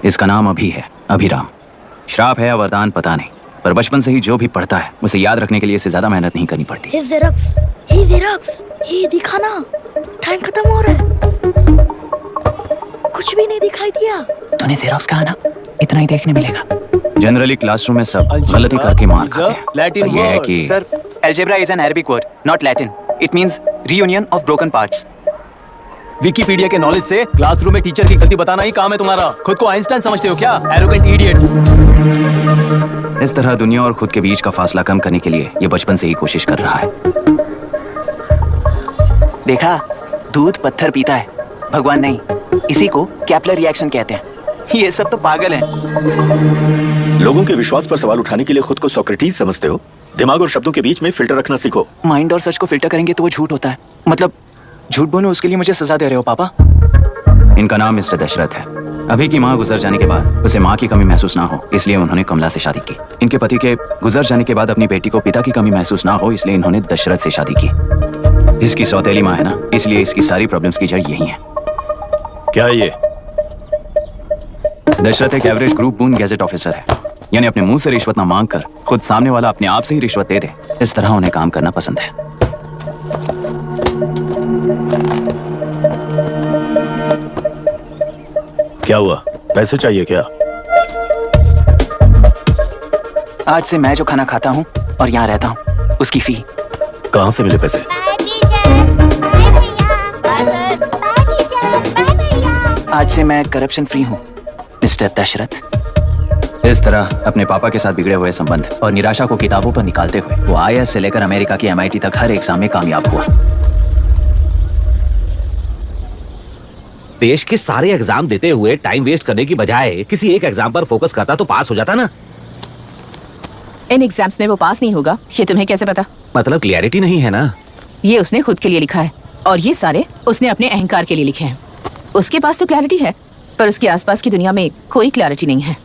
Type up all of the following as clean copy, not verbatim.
इसका नाम अभी है, अभिराम। श्राप है या वरदान पता नहीं, पर बचपन से ही जो भी पढ़ता है उसे याद रखने के लिए इससे ज्यादा मेहनत नहीं करनी पड़ती। ये दिखा ना, टाइम खत्म हो रहा है। कुछ भी नहीं दिखाई दिया। तूने जेरोक्स कहा ना, इतना ही देखने मिलेगा। जनरली क्लासरूम में सब गलती करके मार खाते हैं। पर ये है कि sir, algebra is an Arabic word, not Latin. It means reunion of broken parts. Wikipedia के नॉलेज से क्लासरूम में टीचर की गलती बताना ही काम है तुम्हारा। खुद को आइंस्टाइन समझते हो क्या? Arrogant idiot. इस तरह दुनिया और खुद के बीच का फासला कम करने के लिए ये बचपन से ही कोशिश कर रहा है। देखा, दूध पत्थर पीता है, भगवान नहीं। इसी को कैपलर रिएक्शन कहते हैं। ये सब तो पागल हैं। लोगों के विश्वास पर सवाल उठाने के लिए खुद को सोक्रेटिस समझते हो? दिमाग और शब्दों के बीच में फिल्टर रखना सीखो। माइंड और सच को फिल्टर करेंगे तो वो झूठ होता है। मतलब झूठ बोलो, उसके लिए मुझे सजा दे रहे हो पापा? इनका नाम मिस्टर दशरथ है। अभी की माँ गुजर जाने के बाद उसे माँ की कमी महसूस ना हो, इसलिए उन्होंने कमला से शादी की। इनके पति के गुजर जाने के बाद अपनी बेटी को पिता की कमी महसूस ना हो, इसलिए इन्होंने दशरथ से शादी की। इसकी सौतेली माँ है ना, इसलिए इसकी सारी प्रॉब्लम्स की जड़ यही है। क्या ये? दशरथ एक average group one gadget officer है, यानी अपने मुंह से रिश्वत ना मांग कर खुद सामने वाला अपने आप से ही रिश्वत दे दे, इस तरह उन्हें काम करना पसंद है। क्या हुआ? पैसे चाहिए क्या? आज से मैं जो खाना खाता हूँ और यहाँ रहता हूँ, उसकी फी। कहाँ से मिले पैसे? आज से मैं करप्शन फ्री हूँ, मिस्टर दशरथ। इस तरह अपने पापा के साथ बिगड़े हुए संबंध और निराशा को किताबों पर निकालते हुए वो IAS से लेकर अमेरिका की MIT तक हर एग्जाम में कामयाब हुआ। देश के सारे एग्जाम देते हुए टाइम वेस्ट करने की बजाय किसी एक एग्जाम पर फोकस करता तो पास हो जाता ना। इन एग्जाम्स में वो पास नहीं होगा, ये तुम्हें कैसे पता? मतलब क्लियरिटी नहीं है ना। ये उसने खुद के लिए लिखा है और ये सारे उसने अपने अहंकार के लिए लिखे हैं। उसके पास तो क्लैरिटी है, पर उसके आसपास की दुनिया में कोई क्लैरिटी नहीं है।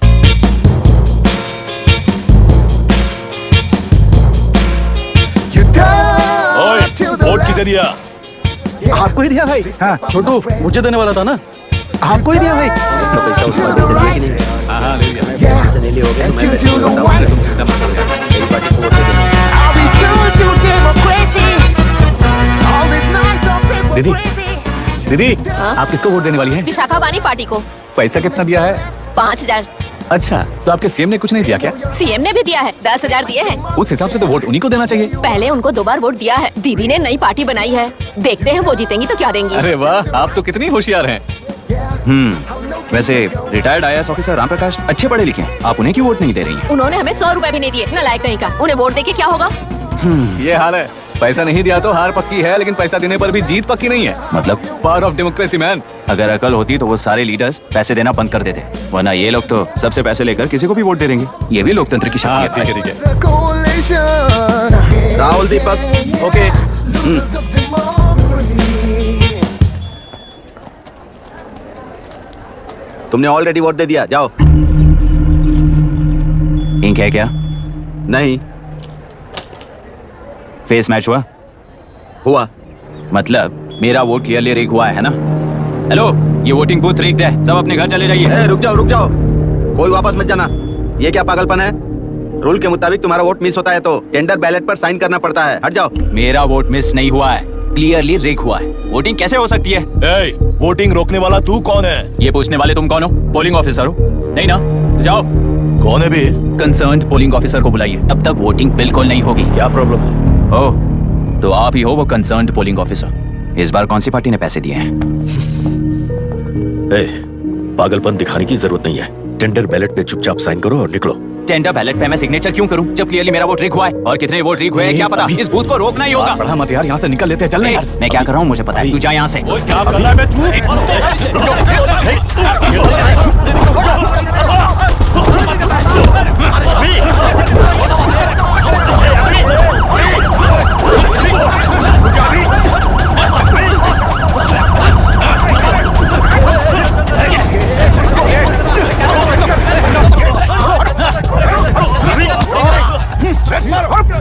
वोट किसे दिया? आपको ही दिया भाई। हाँ छोटू, मुझे देने वाला था ना। आपको ही दिया भाई। दीदी, दीदी, आप किसको वोट देने वाली हैं? विशाखा वानी पार्टी को। पैसा कितना दिया है? 5000। अच्छा, तो आपके सीएम ने कुछ नहीं दिया क्या? सीएम ने भी दिया है, 10,000 दिए हैं। उस हिसाब से तो वोट उन्हीं को देना चाहिए। पहले उनको 2 बार वोट दिया है। दीदी ने नई पार्टी बनाई है, देखते हैं वो जीतेंगी तो क्या देंगी। अरे वाह, आप तो कितनी होशियार हैं। वैसे retired IAS officer Ram Prakash अच्छे पढ़े लिखे हैं, आप उन्हें क्यों वोट नहीं दे रही हैं? उन्होंने हमें 100 रुपए भी नहीं दिए, नालायक कहीं का। उन्हें वोट देके क्या होगा? ये हाल है। पैसा नहीं दिया तो हार पक्की है, लेकिन पैसा देने पर भी जीत पक्की नहीं है। मतलब पावर ऑफ डेमोक्रेसी मैन। अगर अकल होती तो वो सारे लीडर्स पैसे देना बंद कर देते, वरना ये लोग तो सबसे पैसे लेकर किसी को भी वोट दे देंगे। ये भी लोकतंत्र की शक्ति है। ठीक है। राहुल, दीपक, ओके। तुमने ऑलरेडी वोट दे दिया, जाओ। इंक है क्या? नहीं फेस मैच हुआ? हुआ। मतलब मेरा वोट क्लियरली रिग हुआ है ना? हेलो, ये वोटिंग बूथ रिग्ड है, सब अपने घर चले जाइए। रुक जाओ, कोई वापस मत जाना। ये क्या पागलपन है? रूल के मुताबिक तुम्हारा वोट मिस होता है तो टेंडर बैलेट पर साइन करना पड़ता है। हट जाओ। मेरा वोट मिस नहीं हुआ है, क्लियरली रिग हुआ है। वोटिंग कैसे हो सकती है? वोटिंग रोकने वाला तू कौन है? ये पूछने वाले तुम कौन हो? पोलिंग ऑफिसर हो? नहीं ना? जाओ। कौन है भी? कंसर्न्ड पोलिंग ऑफिसर को बुलाइए, तब तक वोटिंग बिल्कुल नहीं होगी। क्या प्रॉब्लम है? ओह, तो आप ही हो वो कंसर्न्ड पोलिंग ऑफिसर। इस बार कौन सी पार्टी ने पैसे दिए हैं? पागलपन दिखाने की जरूरत नहीं है। टेंडर बैलेट पे चुपचाप साइन करो और निकलो। टेंडर बैलेट पे मैं सिग्नेचर क्यों करूं जब क्लियरली मेरा वोट रिग हुआ है? और कितने वोट रिग हुए हैं क्या पता? इस बूथ को रोकना ही होगा। बढ़ा मत यार, यहाँ से निकल लेते हैं। चल यार। मैं क्या कर रहा हूँ मुझे पता है, तू जा यहाँ से। क्या कर रहा है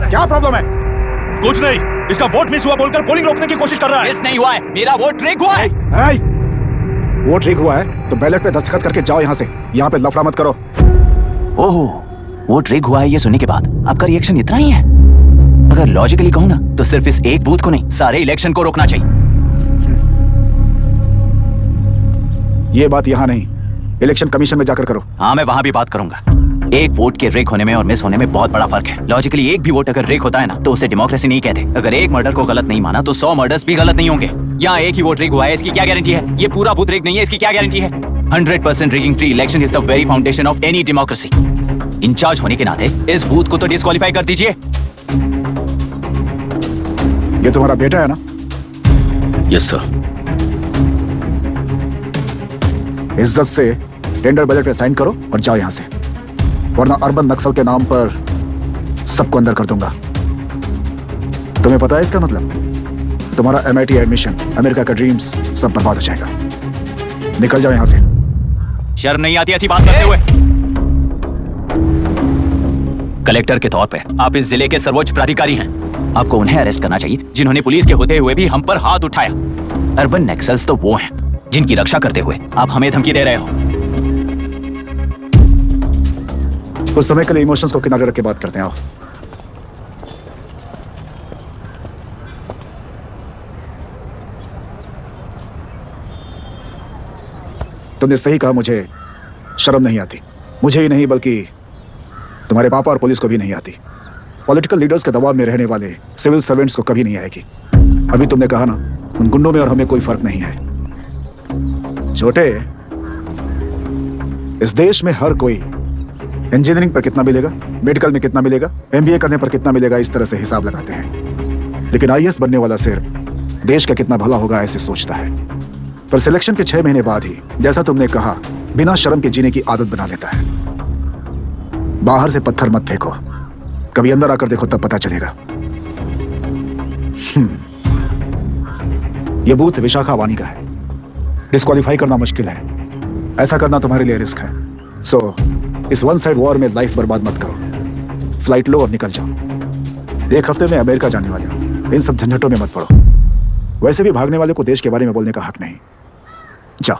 क्या प्रॉब्लम है? कुछ नहीं, इसका वोट मिस हुआ बोलकर पोलिंग रोकने की कोशिश कर रहा है। मिस नहीं हुआ है, मेरा वोट रिग हुआ है। वोट लीक हुआ है तो बैलेट पे दस्तखत करके जाओ यहाँ से। यहाँ पे लफड़ा मत करो। ओहो, वोट रिग हुआ है ये सुनने के बाद आपका रिएक्शन इतना ही है? अगर लॉजिकली कहूँ ना तो सिर्फ इस एक बूथ को नहीं, सारे इलेक्शन को रोकना चाहिए। ये बात यहाँ नहीं, इलेक्शन कमीशन में जाकर करो। हाँ, मैं वहां भी बात करूंगा। एक वोट के रिग होने में और मिस होने में बहुत बड़ा फर्क है। लॉजिकली एक भी वोट अगर रिग होता है ना तो उसे डेमोक्रेसी नहीं कहते। अगर एक मर्डर को गलत नहीं माना तो 100 मर्डर्स भी गलत नहीं होंगे। यहाँ एक ही वोट रिग हुआ है, इसकी क्या गारंटी है? ये पूरा बूथ रिग नहीं है, इसकी क्या गारंटी है? 100% rigging free election is the very foundation of any democracy. In charge होने के नाते इस बूथ को तो डिस्क्वालीफाई कर दीजिए। ये तुम्हारा बेटा है ना? Yes sir. इज्जत से टेंडर बैलेट पे साइन करो और जाओ यहाँ से, वरना अर्बन नक्सल के नाम पर सबको अंदर कर दूंगा। तुम्हें पता है इसका मतलब? तुम्हारा MIT एडमिशन, अमेरिका का ड्रीम्स सब बर्बाद हो जाएगा। निकल जाओ यहाँ से। शर्म नहीं आती ऐसी बात करते हुए? कलेक्टर के तौर पे आप इस जिले के सर्वोच्च प्राधिकारी हैं। आपको उन्हें अरेस्ट करना चाहिए जिन्होंने पुलिस के होते हुए भी हम पर हाथ उठाया। अर्बन नक्सल्स तो वो हैं जिनकी रक्षा करते हुए आप हमें धमकी दे रहे हो। कुछ समय के लिए इमोशंस को किनारे रख के बात करते हैं। आओ। तुमने सही कहा, मुझे शर्म नहीं आती। मुझे ही नहीं बल्कि तुम्हारे पापा और पुलिस को भी नहीं आती। पॉलिटिकल लीडर्स के दबाव में रहने वाले सिविल सर्वेंट्स को कभी नहीं आएगी। अभी तुमने कहा ना, उन गुंडों में और हमें कोई फर्क नहीं है। छोटे, इस देश में हर कोई इंजीनियरिंग पर कितना मिलेगा, मेडिकल में कितना मिलेगा, MBA करने पर कितना मिलेगा, इस तरह से हिसाब लगाते हैं। लेकिन IAS बनने वाला सिर्फ देश का कितना भला होगा ऐसे सोचता है। पर सिलेक्शन के 6 महीने बाद ही, जैसा तुमने कहा, बिना शर्म के जीने की आदत बना लेता है। बाहर से पत्थर मत फेंको, कभी अंदर आकर देखो तब पता चलेगा। यह बूथ विशाखावानी का है। डिस्क्वालीफाई करना मुश्किल है, ऐसा करना तुम्हारे लिए रिस्क है। सो इस वन साइड वॉर में लाइफ बर्बाद मत करो। फ्लाइट लो और निकल जाओ। 1 हफ्ते में अमेरिका जाने वाले हो, इन सब झंझटों में मत पड़ो। वैसे भी भागने वाले को देश के बारे में बोलने का हक नहीं। जाओ।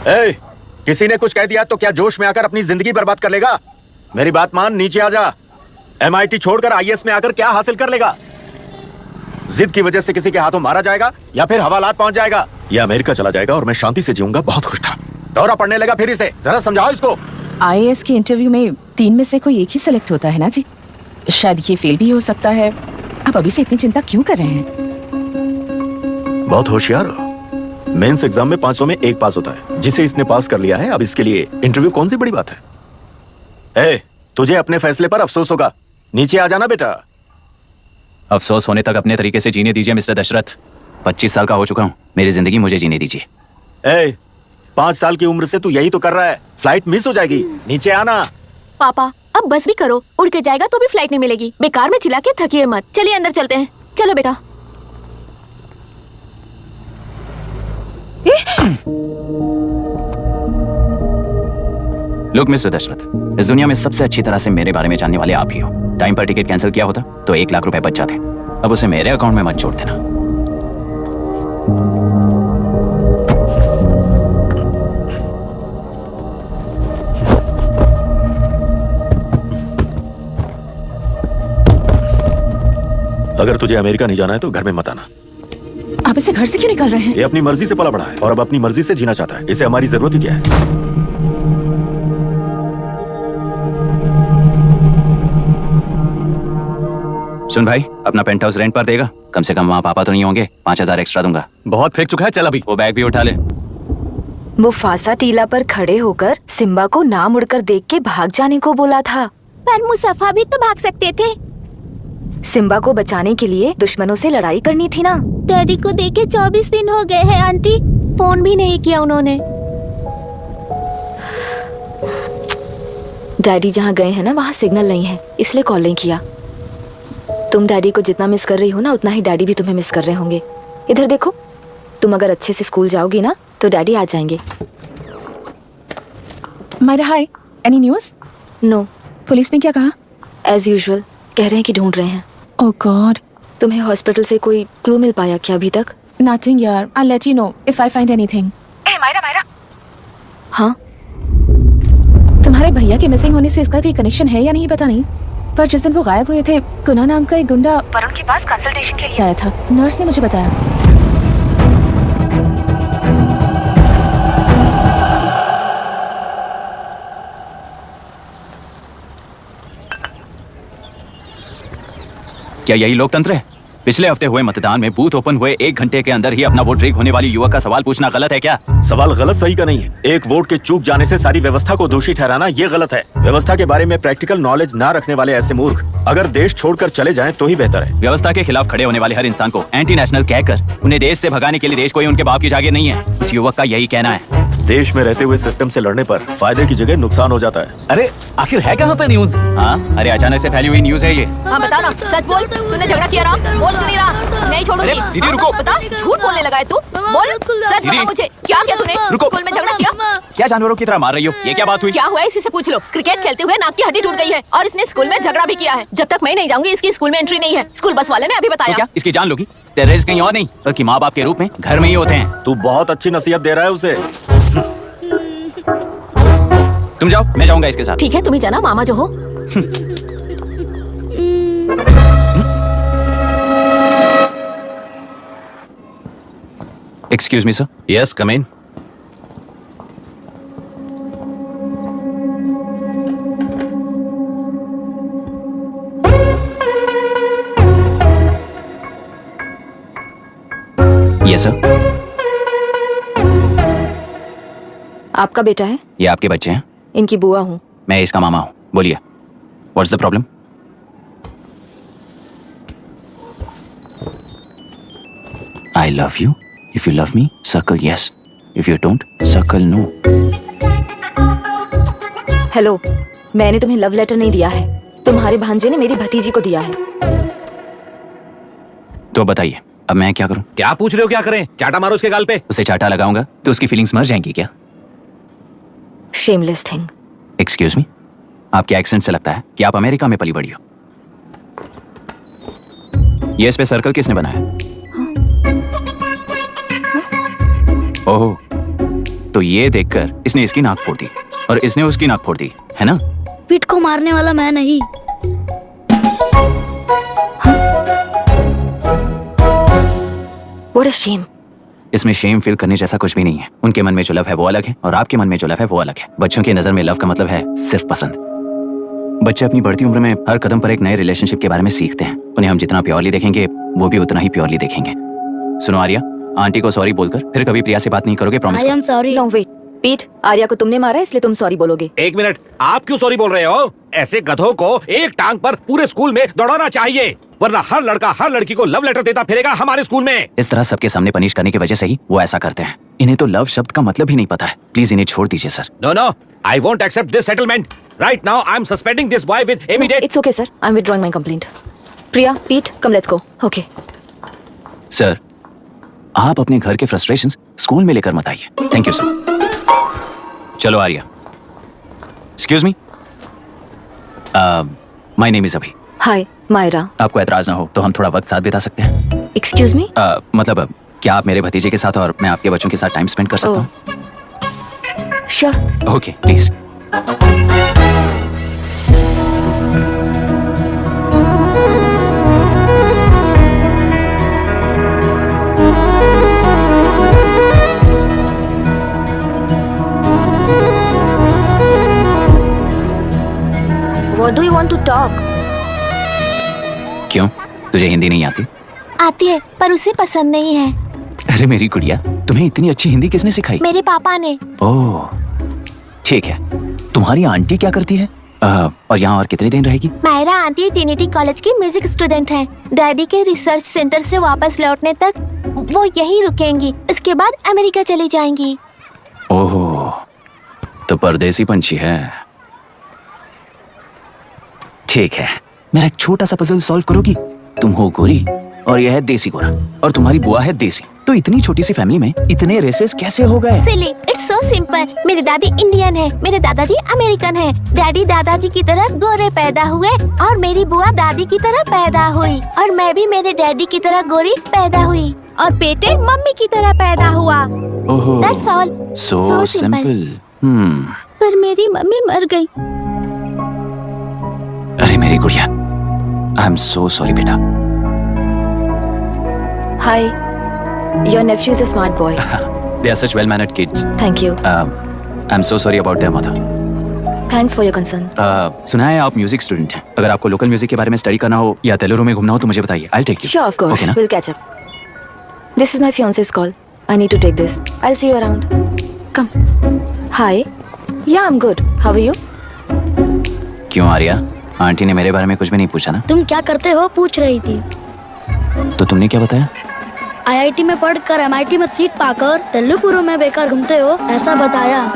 ए, किसी ने कुछ कह दिया तो क्या जोश में आकर अपनी जिंदगी बर्बाद कर लेगा? मेरी बात मान, नीचे आ जा। MIT छोड़कर IAS में आकर क्या हासिल कर लेगा? जिद की वजह से किसी के हाथों मारा जाएगा या फिर हवालात पहुंच जाएगा, या अमेरिका चला जाएगा और मैं शांति से जीऊंगा। बहुत खुश था। दौरा पड़ने लगा फिर इसे। जरा समझाओ इसको। IAS के इंटरव्यू में 3 में से कोई एक ही सिलेक्ट होता है ना जी? शायद ये फेल भी हो सकता है। आप अभी से इतनी चिंता क्यों कर रहे हैं? बहुत होशियार हो। मेंस एग्जाम में 500 में 1 पास होता है, जिसे इसने पास कर लिया है। अब इसके लिए इंटरव्यू कौन सी बड़ी बात है? ए, तुझे अपने फैसले पर अफसोस होगा। नीचे आ जाना बेटा। अफसोस होने तक अपने तरीके से जीने दीजिए मिस्टर दशरथ। 25 साल का हो चुका हूँ, मेरी जिंदगी मुझे जीने दीजिए। ए, 5 साल की उम्र से तू यही तो कर रहा है। फ्लाइट मिस हो जाएगी, नीचे आना। पापा अब बस भी करो, उड़ के जाएगा तो भी फ्लाइट नहीं मिलेगी। बेकार में चिल्ला के थकिए मत। चलिए अंदर चलते हैं। चलो बेटा। लुक मिस्टर दशरथ, इस दुनिया में सबसे अच्छी तरह से मेरे बारे में जानने वाले आप ही हो। टाइम पर टिकट कैंसिल किया होता तो 1 लाख रुपए बच जाते। अब उसे मेरे अकाउंट में मत जोड़ देना। अगर तुझे अमेरिका नहीं जाना है तो घर में मत आना। आप इसे घर से क्यों निकाल रहे हैं? ये अपनी मर्जी से पला बड़ा है और अब अपनी मर्जी से जीना चाहता है। इसे हमारी जरूरत ही क्या है? सुन भाई, अपना पेंट हाउस रेंट पर देगा? कम से कम वहाँ पापा तो नहीं होंगे। 5000 एक्स्ट्रा दूंगा। बहुत फेंक चुका है, चल अभी। वो बैग भी उठा ले। मुफासा टीला पर खड़े होकर सिम्बा को ना मुड़कर देख के भाग जाने को बोला था। पर मुसफा भी तो भाग सकते थे। सिम्बा को बचाने के लिए दुश्मनों से लड़ाई करनी थी ना। डैडी को देखे 24 दिन हो गए हैं आंटी, फोन भी नहीं किया उन्होंने। डैडी जहाँ गए हैं ना, वहाँ सिग्नल नहीं है, इसलिए कॉल नहीं किया। तुम डैडी को जितना मिस कर रही हो ना, उतना ही डैडी भी तुम्हें मिस कर रहे होंगे। इधर देखो, तुम अगर अच्छे से स्कूल जाओगी ना तो डैडी आ जाएंगे। मायरा हाय, एनी न्यूज़? नो, पुलिस ने क्या कहा? एज यूजुअल कह रहे हैं कि ढूंढ रहे हैं। ओह गॉड। तुम्हें हॉस्पिटल से कोई क्लू मिल पाया क्या अभी तक? नथिंग यार, I let you know if I find anything. ए मायरा। हाँ, तुम्हारे भैया के मिसिंग होने से इसका कोई कनेक्शन है या नहीं पता नहीं, पर जिस दिन वो गायब हुए थे कुना नाम का एक गुंडा वरुण के पास कंसल्टेशन के लिए आया था। नर्स ने मुझे बताया। क्या यही लोकतंत्र है? पिछले हफ्ते हुए मतदान में बूथ ओपन हुए 1 घंटे के अंदर ही अपना वोट रीक होने वाली युवक का सवाल पूछना गलत है क्या? सवाल गलत सही का नहीं है। एक वोट के चूक जाने से सारी व्यवस्था को दोषी ठहराना ये गलत है। व्यवस्था के बारे में प्रैक्टिकल नॉलेज ना रखने वाले ऐसे मूर्ख अगर देश छोड़कर चले जाएं तो ही बेहतर है। व्यवस्था के खिलाफ खड़े होने वाले हर इंसान को एंटी नेशनल कहकर उन्हें देश से भगाने के लिए देश कोई उनके बाप की जागीर नहीं है। उस युवक का यही कहना है। देश में रहते हुए सिस्टम से लड़ने पर फायदे की जगह नुकसान हो जाता है। अरे आखिर है कहाँ पे न्यूज? हाँ, अरे अचानक से फैली हुई न्यूज है ये। हाँ बता ना, सच बोल, तूने झगड़ा किया ना? बोल क्यों नहीं रहा? नहीं छोड़ूंगी। अरे, दीदी रुको। बता, झूठ बोलने लगा है तू? बोल, सच बता मुझे, क्या किया तूने? रुको। स्कूल में झगड़ा किया? क्या जानवरों की तरह मार रही हो? ये क्या बात हुई? क्या हुआ है इसी से पूछ लो। क्रिकेट खेलते हुए नाक की हड्डी टूट गई है और इसने स्कूल में झगड़ा भी किया है। जब तक मैं नहीं जाऊंगी इसकी स्कूल में एंट्री नहीं है। स्कूल बस वाले ने अभी तो बताया। क्या इसकी जान लोगी? टेररिस्ट कहीं और नहीं बल्कि माँ बाप के रूप में घर में ही होते हैं। तू बहुत अच्छी नसीहत दे रहा है उसे। तुम जाओ, मैं जाऊंगा इसके साथ। ठीक है, तुम ही जाना, मामा जो हो। Excuse me sir. Yes come in. Yes sir. आपका बेटा है? ये आपके बच्चे हैं? इनकी बुआ हूँ। मैं इसका मामा हूँ। बोलिए, what's the problem? I love you. If you love me, circle yes. If you don't, circle no. Hello, मैंने तुम्हें लव लेटर नहीं दिया है। तुम्हारे भांजे ने मेरी भतीजी को दिया है। तो बताइए, अब मैं क्या करूं? क्या पूछ रहे हो? क्या करें? चाटा मारो उसके गाल पे। उसे चाटा लगाऊंगा तो उसकी फीलिंग्स मर जाएंगी क्या? Shameless thing. एक्सक्यूज मी, आपके एक्सेंट से लगता है कि आप अमेरिका में पली बड़ी हो। ये इस पे सर्कल किसने बनाया? ओह, तो ये देखकर इसने इसकी नाक फोड़ दी और इसने उसकी नाक फोड़ दी, है ना? पीठ को मारने वाला मैं नहीं। What a shame. इसमें शेम फील करने जैसा कुछ भी नहीं है। उनके मन में जो लव है वो अलग है और आपके मन में जो लव है वो अलग है। बच्चों की नजर में लव का मतलब है सिर्फ पसंद। बच्चे अपनी बढ़ती उम्र में हर कदम पर एक नए रिलेशनशिप के बारे में सीखते हैं। उन्हें हम जितना प्योरली देखेंगे वो भी उतना ही प्योरली देखेंगे। सुनो आर्या, आंटी को सॉरी बोलकर फिर कभी प्रिया से बात नहीं करोगे, promise I am sorry. No wait. पीट, आर्या को तुमने मारा इसलिए तुम सॉरी बोलोगे। एक मिनट, आप क्यों सॉरी बोल रहे हो? ऐसे गधों को एक टांग पर पूरे स्कूल में दौड़ाना चाहिए, वरना हर लड़का हर लड़की को लव लेटर देता फिरेगा हमारे स्कूल में। इस तरह सबके सामने पनिश करने की वजह से ही वो ऐसा करते हैं। इन्हें तो लव शब्द का मतलब ही नहीं पता है। प्लीज इन्हें छोड़ दीजिए sir. No no, I won't accept this settlement. Right now I am suspending this boy with immediate. It's okay sir. I'm withdrawing my complaint. Priya, Pete, come let's go. Okay. Sir, आप अपने घर के frustrations school में लेकर मत आइए। Thank you sir. चलो Aarya. Excuse me, my name is Abhi. Hi, Myra. आपको एतराज ना हो तो हम थोड़ा वक्त साथ बिता सकते हैं? Excuse me? मतलब क्या आप मेरे भतीजे के साथ और मैं आपके बच्चों के साथ टाइम स्पेंड कर सकता हूँ? Sure. Okay, please. What do you want to talk? क्यों, तुझे हिंदी नहीं आती? आती है पर उसे पसंद नहीं है। अरे मेरी गुड़िया, तुम्हें इतनी अच्छी हिंदी किसने सिखाई? मेरे पापा ने। ओह, ठीक है। तुम्हारी आंटी क्या करती है? और यहाँ और कितने दिन रहेगी? मायरा आंटी ट्रिनिटी कॉलेज की म्यूजिक स्टूडेंट हैं। डैडी के रिसर्च सेंटर से वापस लौटने तक वो यहीं रुकेंगी। इसके बाद अमेरिका चली जाएंगी। ओह, तो परदेसी पंछी है। ठीक है, मेरा एक छोटा सा पजल सॉल्व करोगी? तुम हो गोरी और यह है देसी गोरा और तुम्हारी बुआ है देसी। तो इतनी छोटी सी फैमिली में इतने रेसेस कैसे हो गए? सिली, इट्स सो सिंपल। मेरी दादी इंडियन है, मेरे दादाजी अमेरिकन है। डैडी दादाजी की तरह गोरे पैदा हुए और मेरी बुआ दादी की तरह पैदा हुई, और मैं भी मेरे डैडी की तरह गोरी पैदा हुई, और बेटे मम्मी की तरह पैदा हुआ। ओहो, That's all. so So simple. simple. पर मेरी मम्मी मर गई। अरे मेरी गुड़िया, आई एम सो सॉरी बेटा। Hi, your nephew is a smart boy. They are such well-mannered kids. Thank you. I'm so sorry about their mother. Thanks for your concern. सुना है आप म्यूजिक स्टूडेंट हैं। अगर आपको लोकल म्यूजिक के बारे में स्टडी करना हो या तेलुरु में घूमना हो तो मुझे बताइए। I'll take you. Sure, of course. Okay ना? We'll catch up. This is my fiance's call. I need to take this. I'll see you around. Come. Hi. Yeah, I'm good. How are you? क्यों Arya? Aunty ने मेरे बारे में कुछ भी नहीं पूछा ना? तुम क्या करते हो पूछ रही थी। तो तुमने क्या बताया? आईआईटी में पढ़कर एमआईटी में सीट पाकर तेलुगु में बेकार घूमते हो, ऐसा बताया।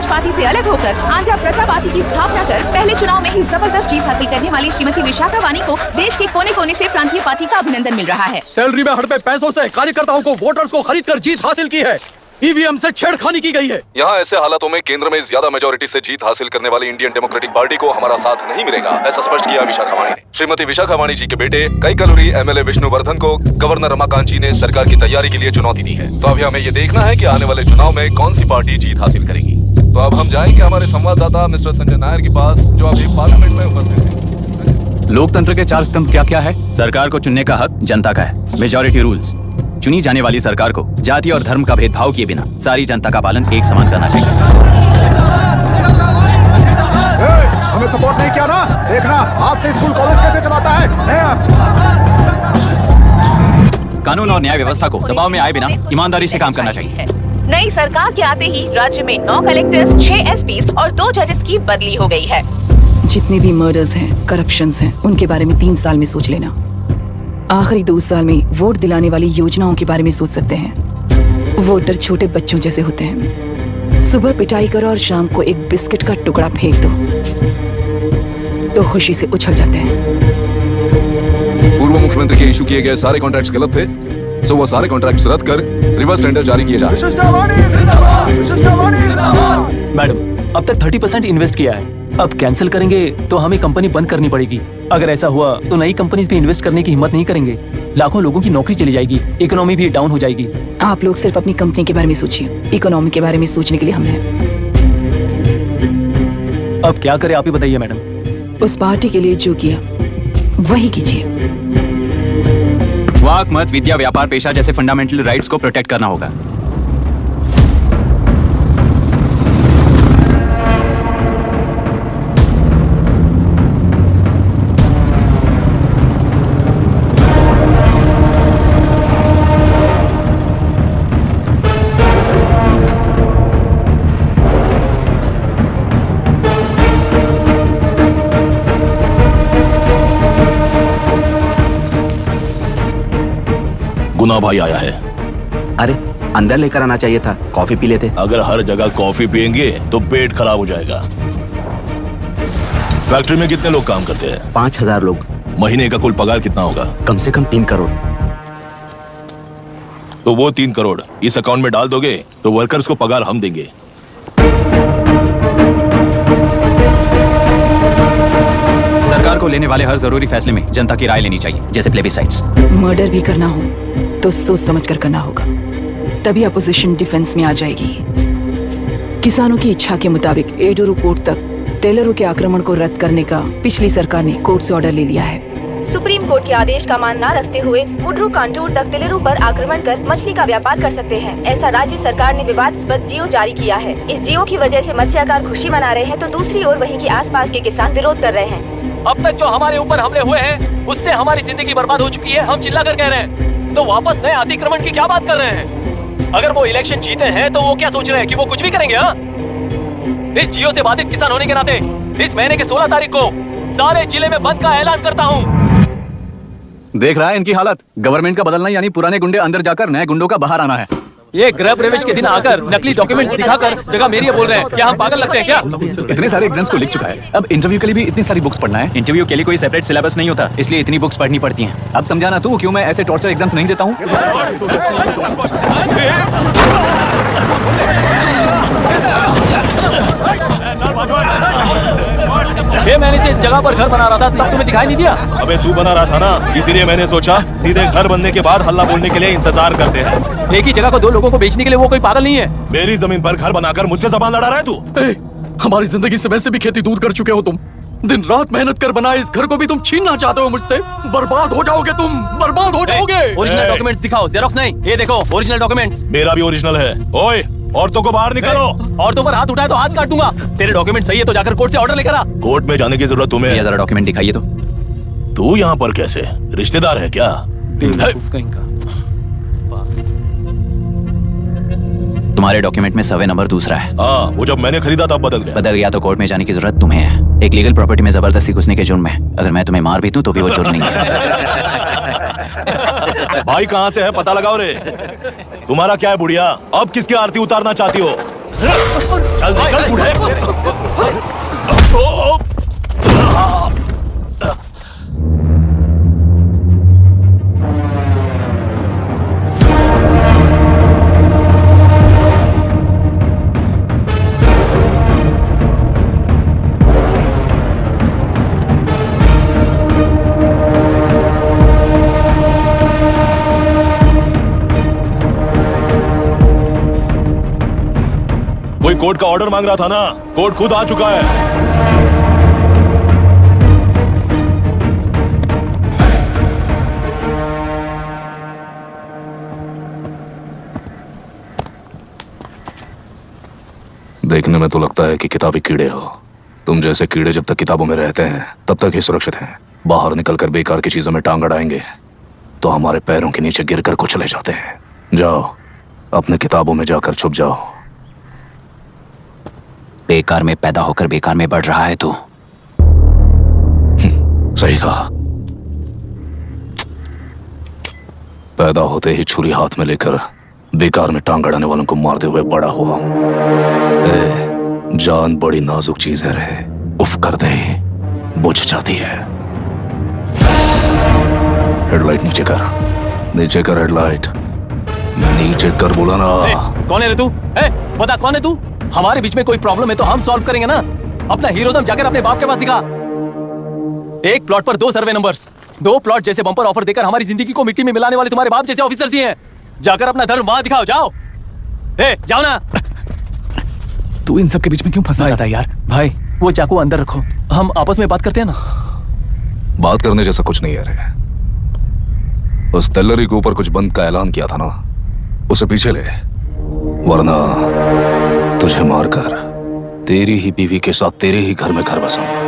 पार्टी से अलग होकर आंध्र प्रजा पार्टी की स्थापना कर पहले चुनाव में ही जबरदस्त जीत हासिल करने वाली श्रीमती विशाखा वानी को देश के कोने कोने से प्रांतीय पार्टी का अभिनंदन मिल रहा है। सैलरी में हड़पे पैसों से कार्यकर्ताओं को वोटर्स को खरीद कर जीत हासिल की है। ईवीएम से छेड़खानी की गई है। यहाँ ऐसे हालातों में केंद्र में ज्यादा मेजोरिटी से जीत हासिल करने वाली इंडियन डेमोक्रेटिक पार्टी को हमारा साथ नहीं मिलेगा, ऐसा स्पष्ट किया विशाखा वाणी ने। श्रीमती विशाखा वाणी जी के बेटे कैकलूरी एमएलए विष्णुवर्धन को गवर्नर रमाकांत जी ने सरकार की तैयारी के लिए चुनौती दी है। तो अभी हमें ये देखना है कि आने वाले चुनाव में कौन सी पार्टी जीत हासिल करेगी। तो अब हम जाएंगे हमारे संवाददाता मिस्टर संजय नायर के पास, जो अभी पार्लियामेंट में उपस्थित हैं। लोकतंत्र के चार स्तंभ क्या क्या है? सरकार को चुनने का हक जनता का है। Majority rules. चुनी जाने वाली सरकार को जाति और धर्म का भेदभाव किए बिना सारी जनता का पालन एक समान करना चाहिए। हमें सपोर्ट नहीं किया ना, देखना आज से स्कूल कॉलेज कैसे चलाता है। कानून और न्याय व्यवस्था को दबाव में आए बिना ईमानदारी से काम करना चाहिए। नई सरकार के आते ही राज्य में 9 कलेक्टर्स, 6 एसपीज और 2 जजेस की बदली हो गई है। जितने भी मर्डर्स हैं, करप्शंस हैं, उनके बारे में 3 साल में सोच लेना। आखिरी 2 साल में वोट दिलाने वाली योजनाओं के बारे में सोच सकते हैं। वोटर छोटे बच्चों जैसे होते हैं। सुबह पिटाई करो और शाम को एक बिस्किट का टुकड़ा फेंक दो तो खुशी से उछल जाते हैं। पूर्व मुख्यमंत्री के इशू किए गए सारे कॉन्ट्रैक्ट्स गलत थे, तो वो सारे कॉन्ट्रैक्ट्स रद्द कर रिवर्स टेंडर जारी किए जा रहे हैं। मैडम, अब तक 30% इन्वेस्ट किया है। अब कैंसिल करेंगे तो हमें कंपनी बंद करनी पड़ेगी। अगर ऐसा हुआ तो नई कंपनीज भी इन्वेस्ट करने की हिम्मत नहीं करेंगे। लाखों लोगों की नौकरी चली जाएगी, इकोनॉमी भी डाउन हो जाएगी। आप लोग सिर्फ अपनी कंपनी के बारे में सोचिए, इकोनॉमी के बारे में सोचने के लिए हम हैं। अब क्या करें आप ही बताइए मैडम। उस पार्टी के लिए जो किया वही कीजिए। वाक, मत, विद्या, व्यापार, पेशा जैसे फंडामेंटल राइट्स को प्रोटेक्ट करना होगा। गुना भाई आया है। अरे अंदर लेकर आना चाहिए था, कॉफी पी लेते। अगर हर जगह कॉफी पियेंगे तो पेट खराब हो जाएगा। फैक्ट्री में कितने लोग काम करते हैं? 5000 लोग। महीने का कुल पगार कितना होगा? कम से कम 3 करोड़। तो वो 3 करोड़ इस अकाउंट में डाल दोगे तो वर्कर्स को पगार हम देंगे। सरकार को लेने वाले हर जरूरी फैसले में जनता की राय लेनी चाहिए, जैसे प्लेबिसाइट्स। मर्डर भी करना हो तो सोच समझ कर करना होगा, तभी अपोजिशन डिफेंस में आ जाएगी। किसानों की इच्छा के मुताबिक एडोरू पोर्ट तक तेलुरु के आक्रमण को रद्द करने का पिछली सरकार ने कोर्ट से ऑर्डर ले लिया है। सुप्रीम कोर्ट के आदेश का मान न रखते हुए मुड्रू कांटूर तक तेलुरु पर आक्रमण कर मछली का व्यापार कर सकते हैं, ऐसा राज्य सरकार ने विवादास्पद जियो जारी किया है। इस जियो की वजह से मत्स्यकार खुशी मना रहे हैं तो दूसरी ओर वहीं के आसपास के किसान विरोध कर रहे हैं। अब तक जो हमारे ऊपर हमले हुए हैं उससे हमारी जिंदगी बर्बाद हो चुकी है। हम चिल्ला कर कह रहे हैं तो वापस नए अतिक्रमण की क्या बात कर रहे हैं? अगर वो इलेक्शन जीते हैं तो वो क्या सोच रहे हैं कि वो कुछ भी करेंगे? हाँ, इस जियो से बाधित किसान होने के नाते इस महीने के 16 तारीख को सारे जिले में बंद का ऐलान करता हूँ। देख रहा है इनकी हालत। गवर्नमेंट का बदलना यानी पुराने गुंडे अंदर जाकर नए गुंडों का बाहर आना है। ये गृह प्रवेश के दिन आकर नकली डॉक्यूमेंट्स दिखाकर जगह मेरी बोल रहे हैं। क्या हम पागल लगते हैं क्या? इतने सारे एग्जाम्स को लिख चुका है, अब इंटरव्यू के लिए भी इतनी सारी बुक्स पढ़ना है। इंटरव्यू के लिए कोई सेपरेट सिलेबस नहीं होता, इसलिए इतनी बुक्स पढ़नी पड़ती हैं। अब समझाना तू क्यों मैं ऐसे टॉर्चर एग्जाम्स नहीं देता हूँ। 6 महीने से इस जगह पर घर बना रहा था, तब तुम्हें दिखाई नहीं दिया? अबे तू बना रहा था ना, इसीलिए मैंने सोचा सीधे घर बनने के बाद हल्ला बोलने के लिए इंतजार करते हैं। एक ही जगह को 2 लोगों को बेचने के लिए वो कोई पागल नहीं है। मेरी जमीन पर घर बनाकर मुझसे जबान लड़ा रहा है तू। हमारी जिंदगी से वैसे भी खेती दूर कर चुके हो तुम। दिन रात मेहनत कर बनाए इस घर को भी तुम छीनना चाहते हो मुझसे। बर्बाद हो जाओगे तुम, बर्बाद हो जाओगे। ओरिजिनल डॉक्यूमेंट्स दिखाओ, जेरोक्स नहीं। ये देखो ओरिजिनल डॉक्यूमेंट्स। मेरा भी ओरिजिनल है। ओए, औरतों को बाहर निकालो। औरतों पर हाथ उठाए तो हाथ काट दूंगा। तेरे डॉक्यूमेंट सही है तो जाकर कोर्ट से ऑर्डर लेकर आ। कोर्ट में जाने की जरूरत तुम्हें? ये जरा डॉक्यूमेंट दिखाइए तो। तू यहाँ पर कैसे? रिश्तेदार है क्या? तुम्हारे डॉक्यूमेंट में सर्वे नंबर दूसरा है। हाँ, वो जब मैंने खरीदा तब बदल गया तो कोर्ट में जाने की जरूरत तुम्हें है। एक लीगल प्रॉपर्टी में जबरदस्ती घुसने के जुर्म में अगर मैं तुम्हें मार भी दूं तो भी वो जुर्म नहीं है। भाई कहाँ से है पता लगाओ रे। तुम्हारा क्या है बुढ़िया? अब किसकी आरती उतारना चाहती हो? चल निकल बूढ़े। कोई कोर्ट का ऑर्डर मांग रहा था ना, कोर्ट खुद आ चुका है। देखने में तो लगता है कि किताबी कीड़े हो। तुम जैसे कीड़े जब तक किताबों में रहते हैं तब तक ही सुरक्षित हैं। बाहर निकलकर बेकार की चीजों में टांग अड़ाएंगे तो हमारे पैरों के नीचे गिरकर कुचले जाते हैं। जाओ, अपने किताबों में जाकर छुप जाओ। बेकार में पैदा होकर बेकार में बढ़ रहा है तू। सही कहा। पैदा होते ही छुरी हाथ में लेकर बेकार में टांग अड़ाने वालों को मारते हुए बड़ा हुआ हूं। जान बड़ी नाजुक चीज है रे, उफ कर दे बुझ जाती है। हेडलाइट नीचे कर, नीचे कर हेडलाइट, नीचे कर। बोला ना। कौन है रे तू? बता कौन है तू? हमारे बीच में कोई प्रॉब्लम है तो हम सॉल्व करेंगे ना। अपना हीरोइज्म जाकर अपने बाप के पास दिखा। एक प्लॉट पर 2 सर्वे नंबर्स, 2 प्लॉट जैसे बम्पर ऑफर देकर हमारी जिंदगी को मिट्टी में मिलाने वाले तुम्हारे बाप जैसे ऑफिसर्स ही हैं। जाकर अपना धर्म वहां दिखाओ। जाओ, जाओ ना। तू इन सब के बीच में क्यों फंसना चाहता है यार? भाई वो चाकू अंदर रखो, हम आपस में बात करते हैं ना। बात करने जैसा कुछ नहीं है रे। उस तेलरी के ऊपर कुछ बंद का ऐलान किया था ना, उसे पीछे ले, वरना तुझे मारकर तेरी ही बीवी के साथ तेरे ही घर में घर बसाऊंगा।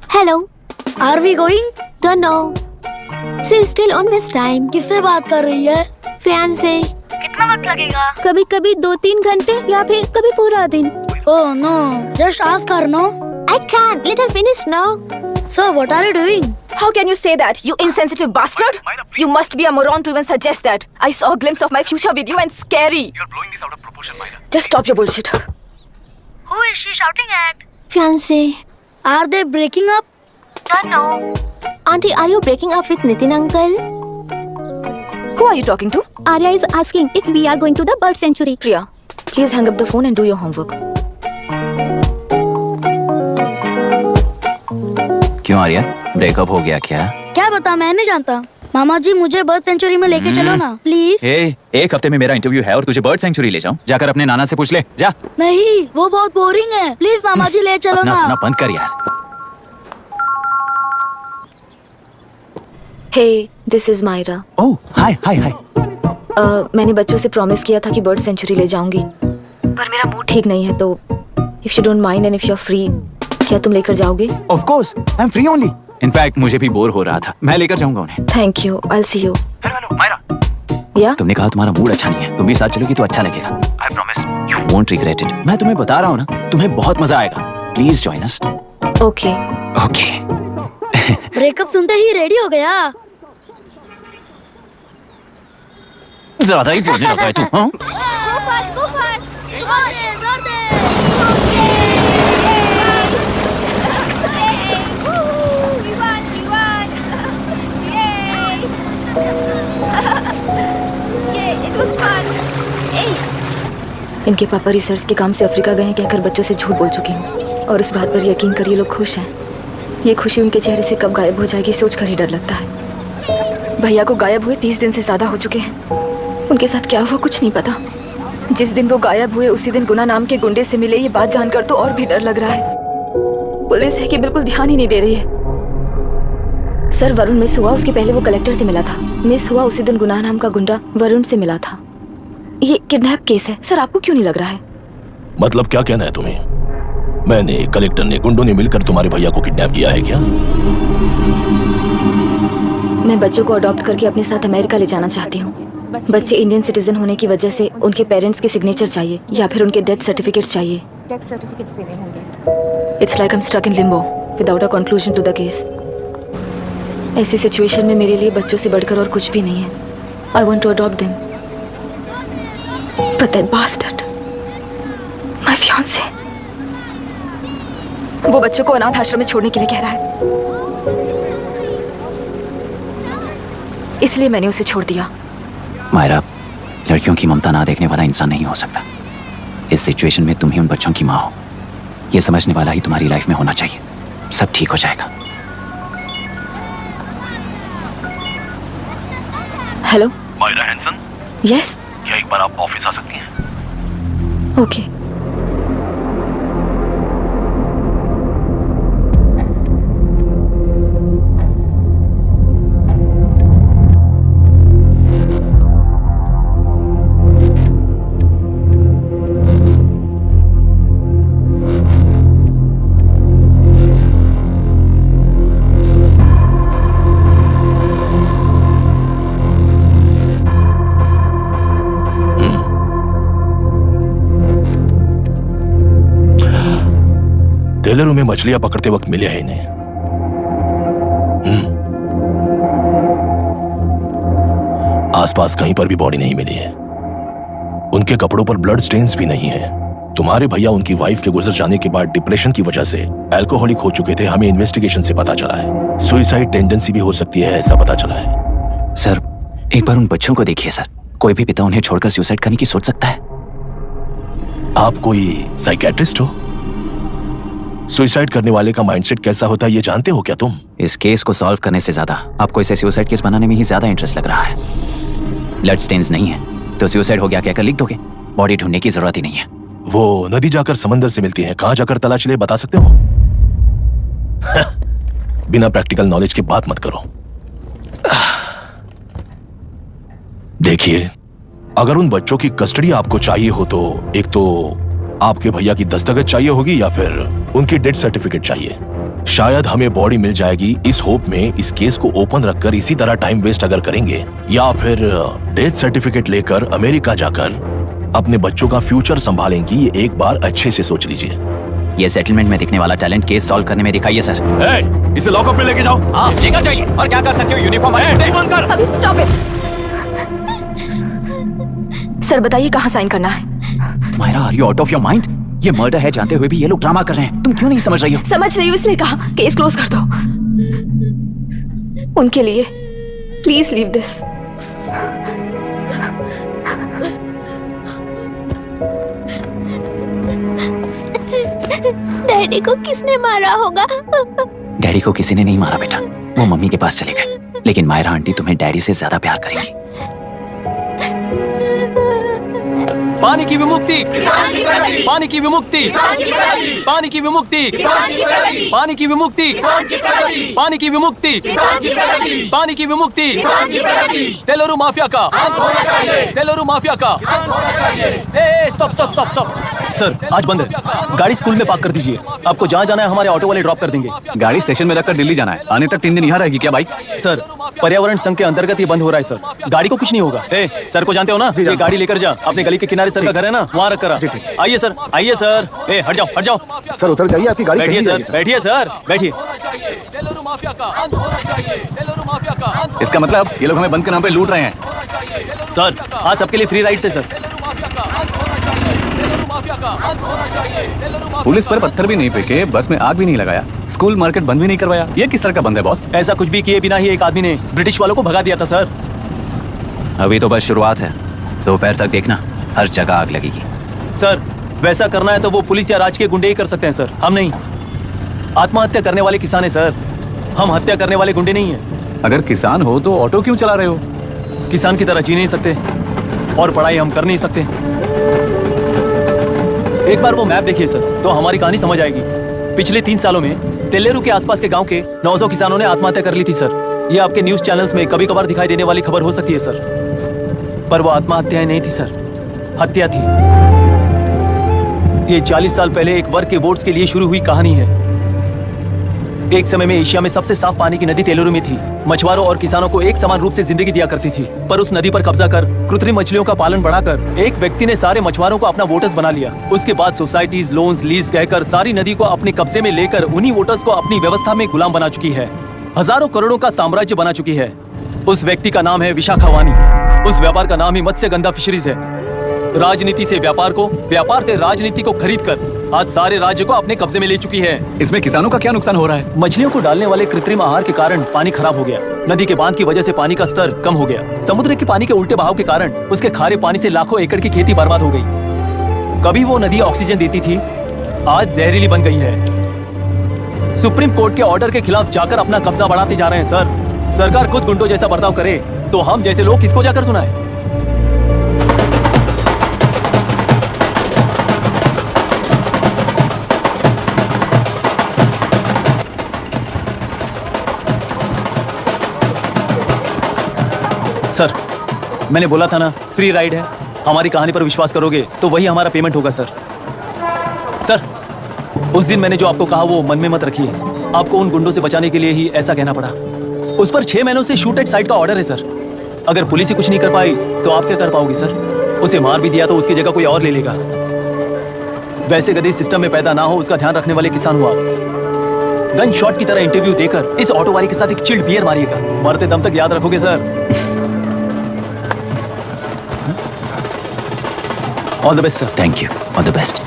Hello. Are we going? Don't know. She's still on West time. किससे बात कर रही है? Fiance. कितना वक्त लगेगा? कभी कभी 2-3 घंटे या फिर कभी पूरा दिन। Oh no, just ask her, no? I can't. Let her finish now. So what are you doing? How can you say that, you insensitive bastard? You must be a moron to even suggest that. I saw a glimpse of my future with you and scary. You're blowing this out of proportion, Myra. Just stop your bullshit. Who is she shouting at? Fiance. Are they breaking up? Don't know. Auntie, are you breaking up with Nitin uncle? Who are you talking to? Arya is asking if we are going to the bird sanctuary. Priya, please hang up the phone and do your homework. क्यों Arya, breakup हो गया क्या? क्या बता, मैं नहीं जानता। मामा जी मुझे बर्ड सेंचुरी में लेके चलो ना प्लीज। एक हफ्ते में मेरा इंटरव्यू है और तुझे बर्ड सेंचुरी ले जाऊं? जाकर अपने नाना से पूछ ले, जा। नहीं, वो बहुत बोरिंग है। प्लीज मामा जी ले चलो ना। अपना बंद कर यार। Hey, this is Myra. Oh, hi, hi, hi. मैंने बच्चों से प्रॉमिस किया था कि बर्ड सेंचुरी ले जाऊंगी, पर मेरा मूड ठीक नहीं है, तो if you don't mind and if you're free, क्या तुम लेकर जाओगे? Of course, I am free only. In fact मुझे भी बोर हो रहा था, मैं लेकर जाऊंगा उन्हें। Thank you, I see you. Myra, या तुमने कहा तुम्हारा मूड अच्छा नहीं है, तुम भी साथ चलोगी तो अच्छा लगेगा। I promise you won't regret it. मैं तुम्हें बता रहा हूँ ना, तुम्हें बहुत मजा आएगा। Please join us. Okay okay. Breakup सुनते ही रेडी हो गया। ज्यादा ही बोलने लगा है तू, हाँ? इनके पापा रिसर्च के काम से अफ्रीका गए हैं कहकर बच्चों से झूठ बोल चुकी हूँ, और उस बात पर यकीन कर ये लोग खुश हैं। ये खुशी उनके चेहरे से कब गायब हो जाएगी सोचकर ही डर लगता है। भैया को गायब हुए 30 दिन से ज्यादा हो चुके हैं। उनके साथ क्या हुआ कुछ नहीं पता। जिस दिन वो गायब हुए उसी दिन गुना नाम के गुंडे से मिले, ये बात जानकर तो और भी डर लग रहा है। पुलिस है कि बिल्कुल ध्यान ही नहीं दे रही है। सर वरुण मिस हुआ, उसके पहले वो कलेक्टर से मिला था। मिस हुआ उसी दिन गुनाह नाम का गुंडा वरुण से मिला था। ये किडनैप केस है सर, आपको क्यों नहीं लग रहा है? मतलब क्या कहना है तुम्हें? मैंने, कलेक्टर ने, गुंडों ने मिलकर तुम्हारे भैया को किडनैप किया है क्या? मैं बच्चों को अडॉप्ट करके अपने साथ अमेरिका ले जाना चाहती हूँ। बच्चे इंडियन सिटीजन होने की वजह से उनके पेरेंट्स के सिग्नेचर चाहिए या फिर उनके डेथ सर्टिफिकेट्स चाहिए। डेथ सर्टिफिकेट्स देने होंगे। It's like I am stuck in limbo without a conclusion to the case. ऐसी सिचुएशन में मेरे लिए बच्चों से बढ़कर और कुछ भी नहीं है। I want to adopt them, but that bastard, my fiancé, वो बच्चों को अनाथ आश्रम में छोड़ने के लिए कह रहा है। इसलिए मैंने उसे छोड़ दिया। मायरा, लड़कियों की ममता ना देखने वाला इंसान नहीं हो सकता। इस सिचुएशन में तुम ही उन बच्चों की माँ हो, ये समझने वाला ही तुम्हारी लाइफ में होना चाहिए। सब ठीक हो जाएगा। Hello Myra Hansen? यस। क्या एक बार आप ऑफिस आ सकती हैं? ओके। टेलरों में मछलियां पकड़ते वक्त मिले हैं इन्हें। आसपास कहीं पर भी बॉडी नहीं मिली है। उनके कपड़ों पर ब्लड स्टेन्स भी नहीं है। तुम्हारे भैया उनकी वाइफ के गुजर जाने के बाद डिप्रेशन की वजह से अल्कोहलिक हो चुके थे। हमें इन्वेस्टिगेशन से पता चला है सुसाइड टेंडेंसी भी हो सकती है, ऐसा पता चला है। सर एक बार उन बच्चों को देखिए सर, कोई भी पिता उन्हें छोड़कर सुसाइड करने की सोच सकता है? आप कोई साइकियाट्रिस्ट हो? सुसाइड करने वाले का माइंडसेट कैसा होता है ये जानते हो क्या तुम? इस केस को सॉल्व करने से ज्यादा आपको इसे सुसाइड केस बनाने में ही ज्यादा इंटरेस्ट लग रहा है। ब्लड स्टेन्स नहीं है तो सुसाइड हो गया कहकर लिख दोगे। बॉडी ढूंढने की जरूरत ही नहीं है। वो नदी जाकर समंदर से मिलती है, कहां जाकर तलाश ले बता सकते हो? बिना प्रैक्टिकल नॉलेज की बात मत करो। देखिए, अगर उन बच्चों की कस्टडी आपको चाहिए हो तो एक तो आपके भैया की दस्तखत चाहिए होगी या फिर उनकी डेथ सर्टिफिकेट चाहिए। शायद हमें बॉडी मिल जाएगी इस होप में इस केस को ओपन रखकर इसी तरह टाइम वेस्ट अगर करेंगे, या फिर डेथ सर्टिफिकेट लेकर अमेरिका जाकर अपने बच्चों का फ्यूचर संभालेंगी। ये एक बार अच्छे से सोच लीजिए। ये सेटलमेंट में दिखने वाला टैलेंट केस सॉल्व करने में दिखाइए सर। इसे लॉकअप में लेके जाओ। हाँ लेकर जाइए। और क्या कर सकते हो? यूनिफॉर्म अभी स्टॉप इट। सर बताइए कहाँ साइन करना है? Myra, are you out of your mind? ये मर्डर है जानते हुए भी ये लोग ड्रामा कर रहे हैं। तुम क्यों नहीं समझ रही हो? समझ रही हूँ, इसलिए कहा केस क्लोज कर दो। उनके लिए प्लीज लीव दिस। डैडी को किसने मारा होगा? डैडी को किसी ने नहीं मारा बेटा, वो मम्मी के पास चले गए। लेकिन मायरा आंटी तुम्हें डैडी से ज्यादा प्यार करेंगी। पानी की विमुक्ति, पानी की विमुक्ति, पानी की विमुक्ति, पानी की विमुक्ति, पानी की विमुक्ति, पानी की विमुक्ति, तेलुरु माफिया का, तेलुरु माफिया का। Stop stop stop stop. Sir आज बंद है, गाड़ी स्कूल में पार्क कर दीजिए। आपको जहाँ जाना है हमारे ऑटो वाले ड्रॉप कर देंगे। गाड़ी स्टेशन में रखकर दिल्ली जाना है, आने तक 3 दिन यहाँ रहेगी क्या बाइक? सर पर्यावरण संघ के अंतर्गत ये बंद हो रहा है सर, गाड़ी को कुछ नहीं होगा। सर को जानते हो ना, ये गाड़ी लेकर जा, अपने गली के किनारे सर का घर है ना, वहाँ रख कर। आइए सर, आइए सर। हट जाओ, हट जाओ सर, उतर जाइए, आपकी गाड़ी बैठिए सर, बैठिए सर, बैठिए। इसका मतलब ये लोग हमें बंद के नाम पे लूट रहे हैं। सर आज सबके लिए फ्री राइड से सर। पुलिस पर पत्थर भी नहीं फेंके, बस में आग भी नहीं लगाया, स्कूल मार्केट बंद भी नहीं करवाया, ये किस तरह का बंद है बॉस? ऐसा कुछ भी किए बिना ही एक आदमी ने ब्रिटिश वालों को भगा दिया था सर। अभी तो बस शुरुआत है, दोपहर तक देखना हर जगह आग लगेगी। सर वैसा करना है तो वो पुलिस या राज के गुंडे ही कर सकते हैं सर, हम नहीं। आत्महत्या करने वाले किसान है सर, हम हत्या करने वाले गुंडे नहीं है। अगर किसान हो तो ऑटो क्यों चला रहे हो? किसान की तरह जी नहीं सकते और पढ़ाई हम कर नहीं सकते। एक बार वो मैप देखिए सर तो हमारी कहानी समझ आएगी। पिछले 3 सालों में तेलेरू के आसपास के गांव के 900 किसानों ने आत्महत्या कर ली थी सर। ये आपके न्यूज चैनल्स में कभी कभार दिखाई देने वाली खबर हो सकती है सर, पर वो आत्महत्याएं नहीं थी सर, हत्या थी। ये 40 साल पहले एक वर्ग के वोट्स के लिए शुरू हुई कहानी है। एक समय में एशिया में सबसे साफ पानी की नदी तेलेरू में थी। मछुआरों और किसानों को एक समान रूप से जिंदगी दिया करती थी, पर उस नदी पर कब्जा कर कृत्रिम मछलियों का पालन बढ़ाकर एक व्यक्ति ने सारे मछुआरों को अपना वोटर्स बना लिया। उसके बाद सोसाइटीज, लोन्स, लीज कहकर सारी नदी को अपने कब्जे में लेकर उन्हीं वोटर्स को अपनी व्यवस्था में गुलाम बना चुकी है। हजारों करोड़ों का साम्राज्य बना चुकी है। उस व्यक्ति का नाम है विशाखा वानी। उस व्यापार का नाम ही मत्स्यगंधा फिशरीज है। राजनीति से व्यापार को, व्यापार से राजनीति को खरीद कर आज सारे राज्य को अपने कब्जे में ले चुकी है। इसमें किसानों का क्या नुकसान हो रहा है? मछलियों को डालने वाले कृत्रिम आहार के कारण पानी खराब हो गया। नदी के बांध की वजह से पानी का स्तर कम हो गया। समुद्र के पानी के उल्टे बहाव के कारण उसके खारे पानी से लाखों एकड़ की खेती बर्बाद हो गई। कभी वो नदी ऑक्सीजन देती थी, आज जहरीली बन गई है। सुप्रीम कोर्ट के ऑर्डर के खिलाफ जाकर अपना कब्जा बढ़ाते जा रहे हैं सर। सरकार खुद गुंडों जैसा बर्ताव करे तो हम जैसे लोग किसको जाकर सुनाए? सर मैंने बोला था ना, फ्री राइड है। हमारी कहानी पर विश्वास करोगे तो वही हमारा पेमेंट होगा सर। सर उस दिन मैंने जो आपको कहा वो मन में मत रखिए। आपको उन गुंडों से बचाने के लिए ही ऐसा कहना पड़ा। उस पर 6 महीनों से शूट एट साइट का ऑर्डर है सर। अगर पुलिस ही कुछ नहीं कर पाई तो आप क्या कर पाओगे सर? उसे मार भी दिया तो उसकी जगह कोई और ले लेगा। वैसे गधे सिस्टम में पैदा ना हो उसका ध्यान रखने वाले किसान हुआ। गन शॉट की तरह इंटरव्यू देकर इस ऑटो वाले के साथ एक चिल्ड बियर मारिएगा। मरते दम तक याद रखोगे sir. All the best sir. Thank you, all the best.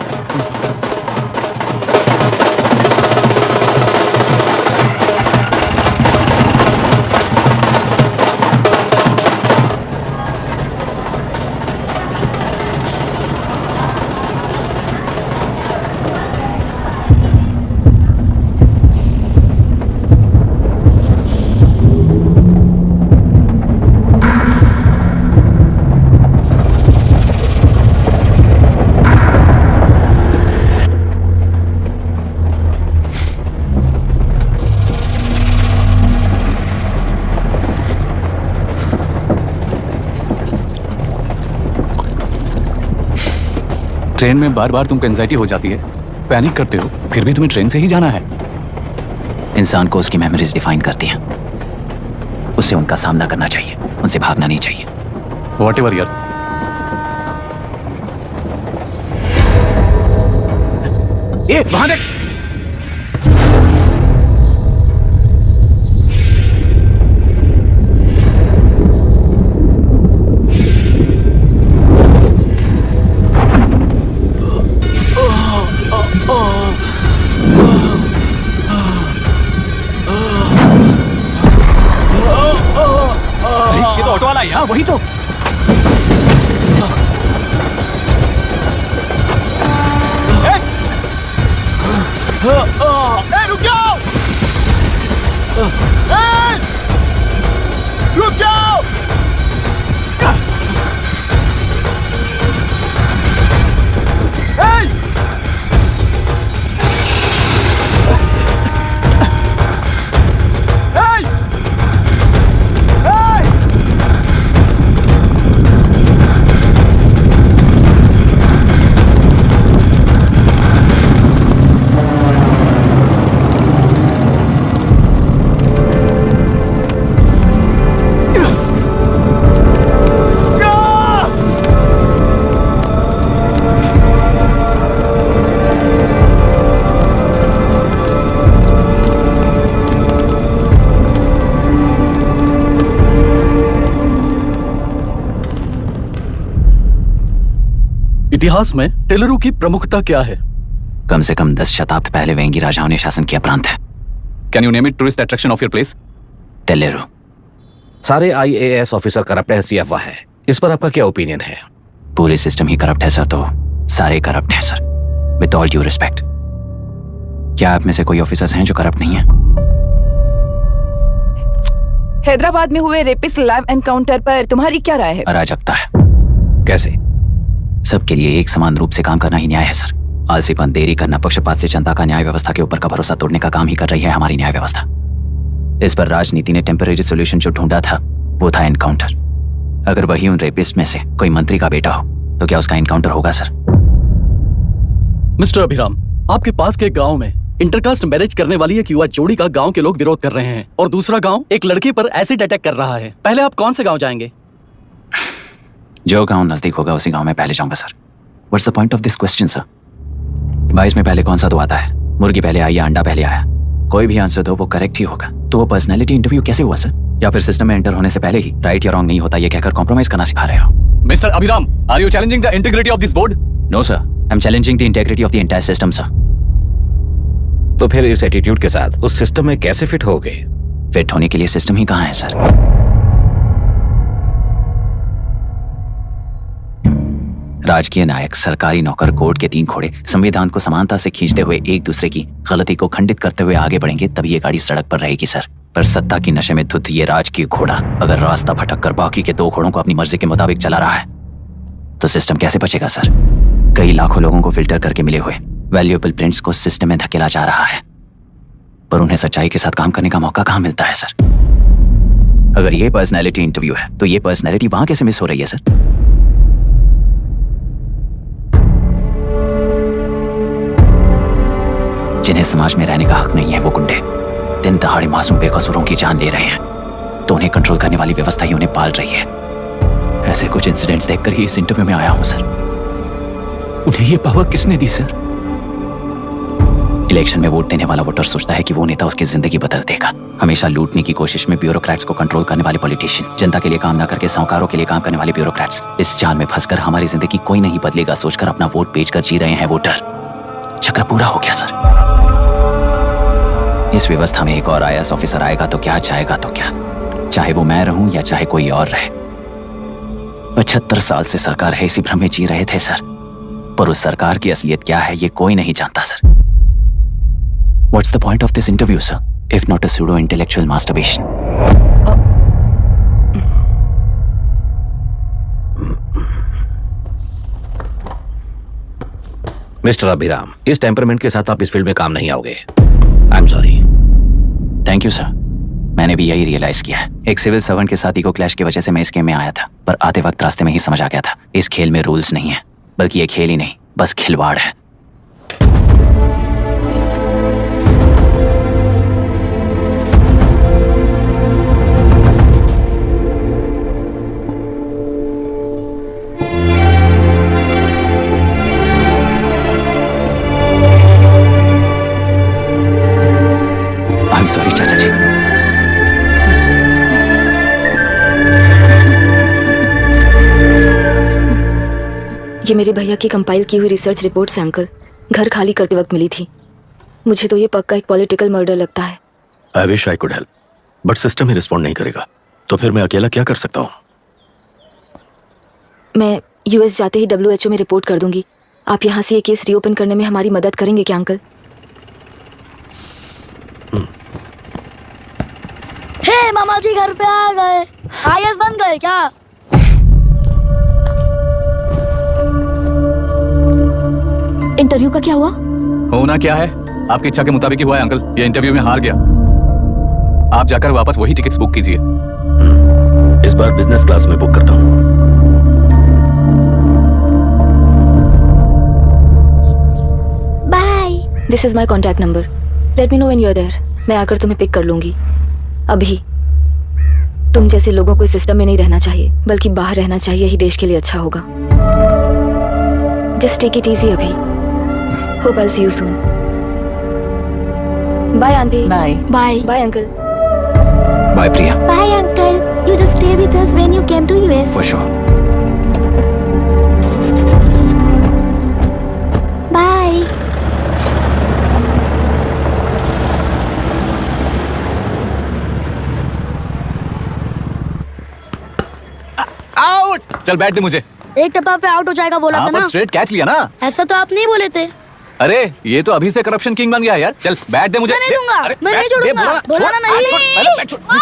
Train में बार बार तुमको एंजाइटी हो जाती है, पैनिक करते हो, फिर भी तुम्हें ट्रेन से ही जाना है। इंसान को उसकी मेमोरीज डिफाइन करती हैं। उससे उनका सामना करना चाहिए, उनसे भागना नहीं चाहिए। व्हाटएवर यार। ए, वहां देख। ये तो ऑटो वाला है। वही तो। रुक जाओ! रुक जाओ! इतिहास में टेलरों की प्रमुखता क्या है? कम से कम 10 शताब्दी पहले वेंगी राजाओं ने शासन किया प्रांत है। Can you name it tourist attraction of your place? तेलेरू। सारे IAS ऑफिसर करप्ट है, ऐसी अफवाह है। इस पर आपका क्या ओपिनियन है? पूरे सिस्टम ही करप्ट है सर, तो सारे करप्ट हैं sir, with all due respect. क्या आप में से कोई ऑफिसर्स हैं जो करप्ट नहीं है? हैदराबाद में हुए रेपिस्ट लाइव एनकाउंटर पर तुम्हारी क्या राय है? अराजकता है। कैसे? सबके लिए एक समान रूप से काम करना ही न्याय है सर। आलसीपन, देरी करना, पक्षपात से जनता का न्याय व्यवस्था के ऊपर का भरोसा तोड़ने का काम ही कर रही है हमारी न्याय व्यवस्था। इस पर राजनीति ने टेम्परेरी सोल्यूशन जो ढूंढा था वो था एनकाउंटर। अगर वही उन रेपिस्ट में से कोई मंत्री का बेटा हो तो क्या उसका एनकाउंटर होगा सर? मिस्टर अभिराम, आपके पास के गांव में इंटरकास्ट मैरिज करने वाली एक युवा जोड़ी का गांव के लोग विरोध कर रहे हैं और दूसरा गांव एक लड़की पर एसिड अटैक कर रहा है। पहले आप कौन से गांव जाएंगे? जो गांव नजदीक होगा उसी गांव में पहले जाऊंगा sir. What's the point of this question sir? 22 में पहले कौन सा दो आता है? मुर्गी पहले आई या अंडा पहले आया? कोई भी आंसर दो वो करेक्ट ही होगा। तो वो पर्सनैलिटी इंटरव्यू कैसे हुआ सर? या फिर सिस्टम में एंटर होने से पहले ही राइट या रॉन्ग नहीं होता ये कहकर कॉम्प्रोमाइज करना सिखा रहे हो? Mister Abhiram, are you challenging the integrity of this board? No sir, I am challenging the integrity of the entire system sir. तो फिर इस एटीट्यूड के साथ उस सिस्टम में कैसे फिट होगे? फिट होने के लिए सिस्टम ही कहाँ है सर? राजकीय नायक, सरकारी नौकर, कोर्ट के 3 घोड़े संविधान को समानता से खींचते हुए एक दूसरे की गलती को खंडित करते हुए आगे बढ़ेंगे तभी ये गाड़ी सड़क पर रहेगी सर। पर सत्ता की नशे में धुत ये राजकीय घोड़ा अगर रास्ता भटक कर बाकी के 2 घोड़ों को अपनी मर्जी के मुताबिक चला रहा है तो सिस्टम कैसे बचेगा सर? कई लाखों लोगों को फिल्टर करके मिले हुए वैल्यूएबल प्रिंट्स को सिस्टम में धकेला जा रहा है, पर उन्हें सच्चाई के साथ काम करने का मौका कहाँ मिलता है सर? अगर ये पर्सनैलिटी इंटरव्यू है तो ये पर्सनैलिटी वहां कैसे मिस हो रही है सर? जिन्हें समाज में रहने का हक नहीं है वो गुंडे दिन दहाड़े मासूम बेकसूरों की जान ले रहे हैं तो उन्हें कंट्रोल करने वाली व्यवस्था ही उन्हें पाल रही है। ऐसे कुछ इंसिडेंट्स देखकर ही इस इंटरव्यू में आया हूं सर। उन्हें ये पावर किसने दी सर? इलेक्शन में वोट देने वाला वोटर सोचता है कि वो नेता उसकी जिंदगी बदल देगा। हमेशा लूटने की कोशिश में ब्यूरोक्रेट्स को कंट्रोल करने वाले पॉलिटिशियन, जनता के लिए काम न करके साहूकारों के लिए काम करने वाले ब्यूरोक्रेट्स, इस जाल में फंसकर हमारी जिंदगी कोई नहीं बदलेगा सोचकर अपना वोट बेचकर जी रहे हैं वोटर। चक्र पूरा हो गया सर। इस व्यवस्था में एक और IAS ऑफिसर आएगा तो क्या, जाएगा तो क्या, चाहे वो मैं रहूं या चाहे कोई और रहे। 75 साल से सरकार है इसी भ्रम में जी रहे थे सर, पर उस सरकार की असलियत क्या है ये कोई नहीं जानता sir. What's the point of this interview, sir, if not a pseudo-intellectual masturbation? Mister Abhiram, इस टेम्परमेंट के साथ आप इस फील्ड में काम नहीं आओगे। I am sorry. Thank you sir. मैंने भी यही रियलाइज किया है। एक सिविल सर्वेंट के साथ ईगो क्लैश की वजह से मैं इस गेम में आया था, पर आते वक्त रास्ते में ही समझ आ गया था इस खेल में रूल्स नहीं है, बल्कि ये खेल ही नहीं बस खिलवाड़ है। I'm sorry, चाचा जी। ये मेरे भैया की कंपाइल की हुई रिसर्च रिपोर्ट से अंकल घर खाली करते वक्त मिली थी। मुझे तो ये पक्का एक पॉलिटिकल मर्डर लगता है। I wish I could help, but system he respond नहीं करेगा, तो फिर मैं अकेला क्या कर सकता हूँ? मैं US जाते ही WHO में रिपोर्ट कर दूंगी। आप यहाँ से ये केस रीओपन करने में हमारी मदद करेंगे क्या अंकल? हे मामा जी घर पे आ गए। IAS बन गए क्या? इंटरव्यू का क्या हुआ? होना क्या है, आपकी इच्छा के मुताबिक ही हुआ है अंकल। ये इंटरव्यू में हार गया। आप जाकर वापस वही टिकट्स बुक कीजिए। इस बार बिजनेस क्लास में बुक करता हूँ। Bye. This is my contact number. Let me know when you are there. मैं आकर तुम्हें पिक कर लूंगी। अभी तुम जैसे लोगों को इस सिस्टम में नहीं रहना चाहिए, बल्कि बाहर रहना चाहिए, ही देश के लिए अच्छा होगा। जस्ट टेक इट इजी अभी। Hope I see you soon. Bye aunty. Bye bye. Bye uncle. Bye Priya. Bye uncle. You just stay with us when you came to US. For sure. चल बैठ दे मुझे। एक टप्पा पे आउट हो जाएगा बोला था ना। स्ट्रेट कैच लिया ना। ऐसा तो आप नहीं बोले थे। अरे ये तो अभी से करप्शन किंग बन गया यार। चल बैठ दे मुझे। मैं नहीं दूंगा, मैं नहीं छोड़ूंगा। बोला ना नहीं।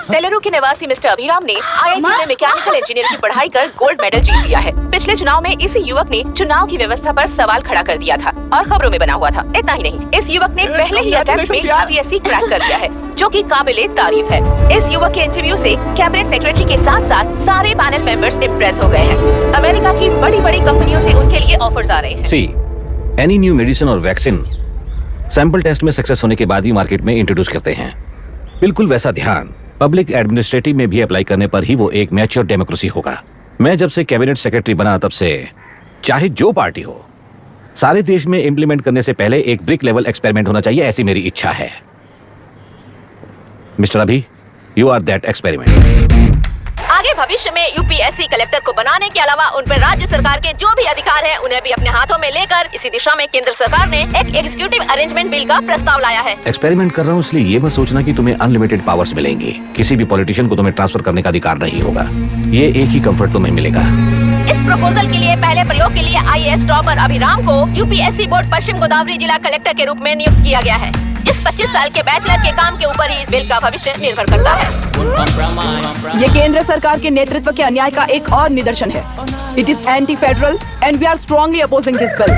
तेलुरु के निवासी मिस्टर अभिराम ने IIT में मैकेनिकल इंजीनियरिंग की पढ़ाई कर गोल्ड मेडल जीत लिया है। पिछले चुनाव में इसी युवक ने चुनाव की व्यवस्था पर सवाल खड़ा कर दिया था और खबरों में बना हुआ था। इतना ही नहीं, इस युवक ने पहले ही अटेम्प्ट में UPSC क्रैक कर लिया है, जो कि काबिले तारीफ है। इस युवक के इंटरव्यू से कैबिनेट सेक्रेटरी के साथ साथ सारे पैनल मेंबर्स इम्प्रेस हो गए हैं। अमेरिका की बड़ी बड़ी कंपनियों से उनके लिए ऑफर्स आ रहे हैं। सी एनी न्यू मेडिसिन और वैक्सीन सैंपल टेस्ट में सक्सेस होने के बाद ही मार्केट में इंट्रोड्यूस करते हैं। बिल्कुल वैसा ध्यान पब्लिक एडमिनिस्ट्रेटिव में भी अप्लाई करने पर ही वो एक मैच्योर डेमोक्रेसी होगा। मैं जब से कैबिनेट सेक्रेटरी बना तब से चाहे जो पार्टी हो, सारे देश में इंप्लीमेंट करने से पहले एक ब्रिक लेवल एक्सपेरिमेंट होना चाहिए, ऐसी मेरी इच्छा है। मिस्टर अभी, यू आर दैट एक्सपेरिमेंट। आगे भविष्य में UPSC कलेक्टर को बनाने के अलावा उन पर राज्य सरकार के जो भी अधिकार हैं, उन्हें भी अपने हाथों में लेकर इसी दिशा में केंद्र सरकार ने एक एग्जीक्यूटिव अरेंजमेंट बिल का प्रस्ताव लाया है। एक्सपेरिमेंट कर रहा हूँ इसलिए ये मत सोचना कि तुम्हें अनलिमिटेड पावर्स मिलेंगे। किसी भी पॉलिटिशियन को तुम्हें ट्रांसफर करने का अधिकार नहीं होगा। ये एक ही कंफर्ट तुम्हें मिलेगा। इस प्रपोजल के लिए पहले प्रयोग के लिए IAS टॉपर अभिराम को UPSC बोर्ड पश्चिम गोदावरी जिला कलेक्टर के रूप में नियुक्त किया गया है। इस 25 साल के बैचलर के काम के ऊपर ही इस बिल का भविष्य निर्भर करता है। ये केंद्र सरकार के नेतृत्व के अन्याय का एक और निदर्शन है। It is anti federal and we are strongly opposing this bill.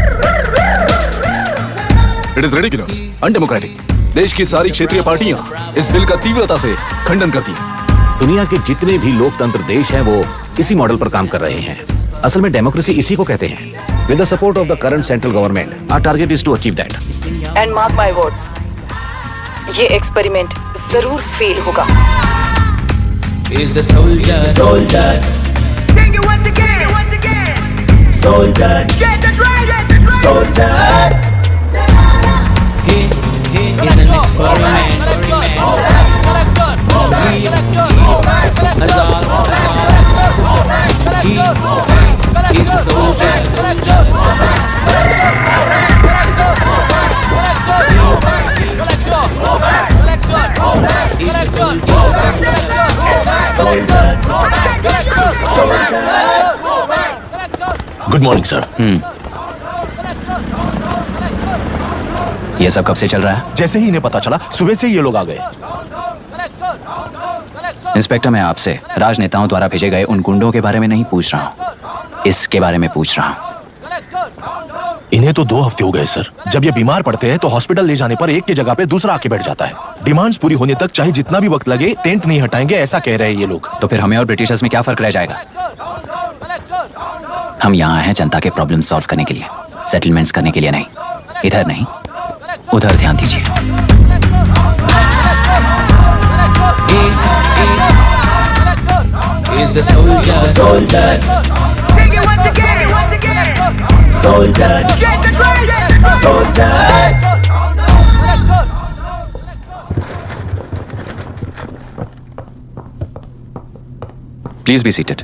It is ridiculous, undemocratic. देश की सारी क्षेत्रीय पार्टियां इस बिल का तीव्रता से खंडन करती हैं। दुनिया के जितने भी लोकतंत्र देश हैं वो इसी मॉडल पर काम कर रहे हैं। असल में डेमोक्रेसी इसी को कहते हैं। With the support of the current central government, our target is to achieve that. And mark my words, ये एक्सपेरिमेंट जरूर फेल होगा। Is the soldier, soldier. Sing it once again. Soldier, get the dragon, soldier. He is an experiment. He is the soldier. Good morning sir. ये सब कब से चल रहा है? जैसे ही इन्हें पता चला सुबह से ये लोग आ गए। इंस्पेक्टर, मैं आपसे राजनेताओं द्वारा भेजे गए उन गुंडों के बारे में नहीं पूछ रहा हूँ, इसके बारे में पूछ रहा हूँ। इन्हें तो 2 हफ्ते हो गए सर। जब ये बीमार पड़ते हैं तो हॉस्पिटल ले जाने पर एक की जगह पे दूसरा आके बैठ जाता है। डिमांड्स पूरी होने तक चाहे जितना भी वक्त लगे टेंट नहीं हटाएंगे, ऐसा कह रहे हैं ये लोग। तो फिर हमें और ब्रिटिशर्स में क्या फर्क रह जाएगा? हम यहाँ हैं जनता के प्रॉब्लम सॉल्व करने के लिए, सेटलमेंट्स करने के लिए नहीं। इधर नहीं, उधर ध्यान दीजिए। Is the soldier, soldier. Sing it once again. Soldier, get the dragon, soldier. Please be seated.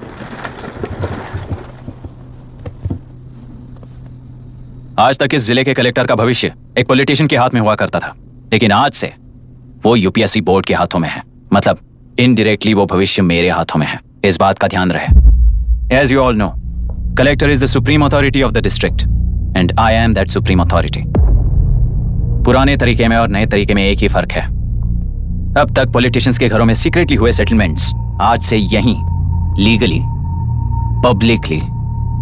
आज तक इस जिले के कलेक्टर का भविष्य एक पॉलिटिशियन के हाथ में हुआ करता था, लेकिन आज से वो UPSC बोर्ड के हाथों में है। मतलब इनडायरेक्टली वो भविष्य मेरे हाथों में है। इस बात का ध्यान रहे। As you all know, collector is the supreme authority of the district, and I am that supreme authority. पुराने तरीके में और नए तरीके में एक ही फर्क है। अब तक पॉलिटिशियंस के घरों में सीक्रेटली हुए सेटलमेंट्स आज से यहीं लीगली, पब्लिकली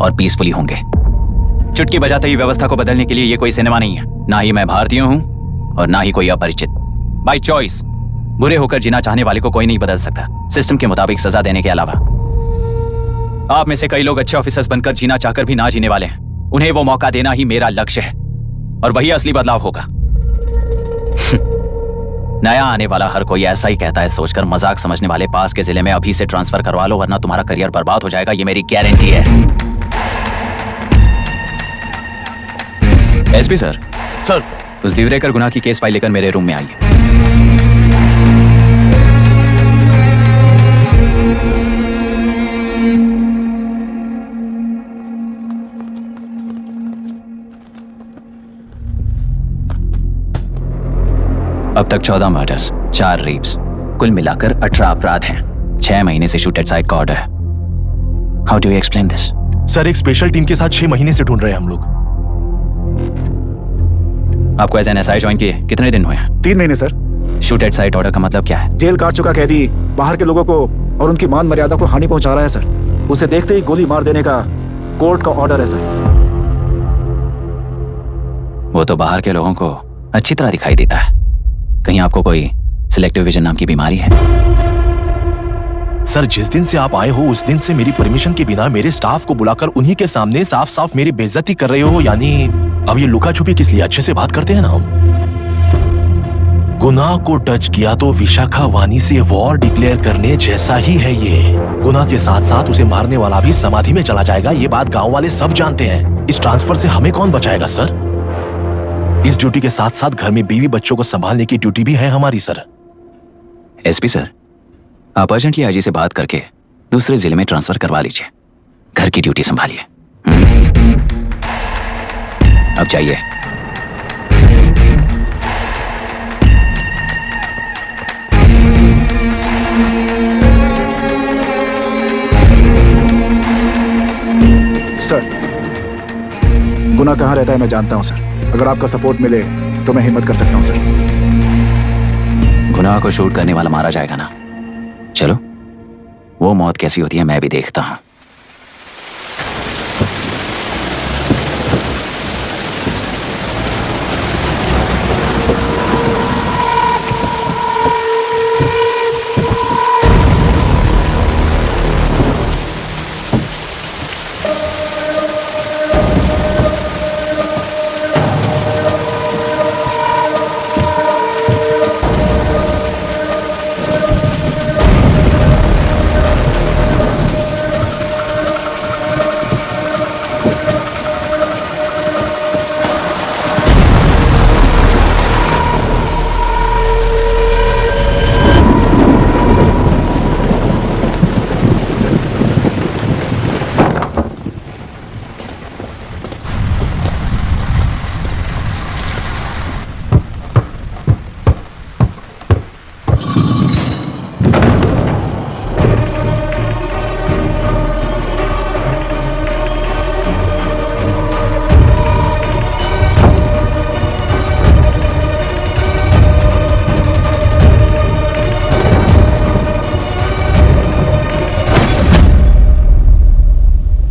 और पीसफुली होंगे। चुटकी बजाते ही व्यवस्था को बदलने के लिए ये कोई सिनेमा नहीं है। ना ही मैं भारतीय हूं और ना ही कोई अपरिचित। बाय चॉइस बुरे होकर जीना चाहने वाले को कोई नहीं बदल सकता, सिस्टम के मुताबिक सजा देने के अलावा। आप में से कई लोग अच्छे ऑफिसर्स बनकर जीना चाहकर भी ना जीने वाले हैं। उन्हें वो मौका देना ही मेरा लक्ष्य है और वही असली बदलाव होगा। नया आने वाला हर कोई ऐसा ही कहता है सोचकर मजाक समझने वाले पास के जिले में अभी से ट्रांसफर करवा लो, वरना तुम्हारा करियर बर्बाद हो जाएगा। ये मेरी गारंटी है। SP sir. सर। उस दिवरेकर गुनाह की केस फाइल लेकर मेरे रूम में आइए। अब तक 14 मर्डर्स, 4 रेप्स, कुल मिलाकर 18 अपराध हैं। 6 महीने से शूट एट साइट का ऑर्डर है। How do you explain this? Sir, एक स्पेशल टीम के साथ 6 महीने से ढूंढ रहे हैं हम लोग। आपको एज एन एसआई ज्वाइन किए कितने दिन हुए? 3 महीने sir. Shoot at site order का मतलब क्या है? जेल काट चुका कैदी बाहर के लोगों को और उनकी मान मर्यादा को हानि पहुंचा रहा है सर। उसे देखते ही गोली मार देने का कोर्ट का ऑर्डर है सर। वो तो बाहर के लोगों को अच्छी तरह दिखाई देता है। कहीं आपको कोई सिलेक्टिव विजन नाम की बीमारी है? सर, जिस दिन से आप आए हो उस दिन से मेरी परमिशन के बिना मेरे स्टाफ को बुलाकर उन्हीं के सामने साफ साफ मेरी बेइज्जती कर रहे हो। यानी अब ये लुका छुपी किस लिए? अच्छे से बात करते हैं ना हम। गुनाह को टच किया तो विशाखा वानी से वॉर डिक्लेयर करने जैसा ही है ये। गुनाह के साथ साथ उसे मारने वाला भी समाधि में चला जाएगा। ये बात गांव वाले सब जानते हैं। इस ट्रांसफर से हमें कौन बचाएगा सर? इस ड्यूटी के साथ साथ घर में बीवी बच्चों को संभालने की ड्यूटी भी है हमारी सर। एसपी सर, आप अर्जेंटली आईजी से बात करके दूसरे जिले में ट्रांसफर करवा लीजिए। घर की ड्यूटी संभालिए। अब जाइए। सर, गुनाह कहाँ रहता है मैं जानता हूं सर। अगर आपका सपोर्ट मिले तो मैं हिम्मत कर सकता हूं सर। गुनाह को शूट करने वाला मारा जाएगा ना? चलो, वो मौत कैसी होती है मैं भी देखता हूं।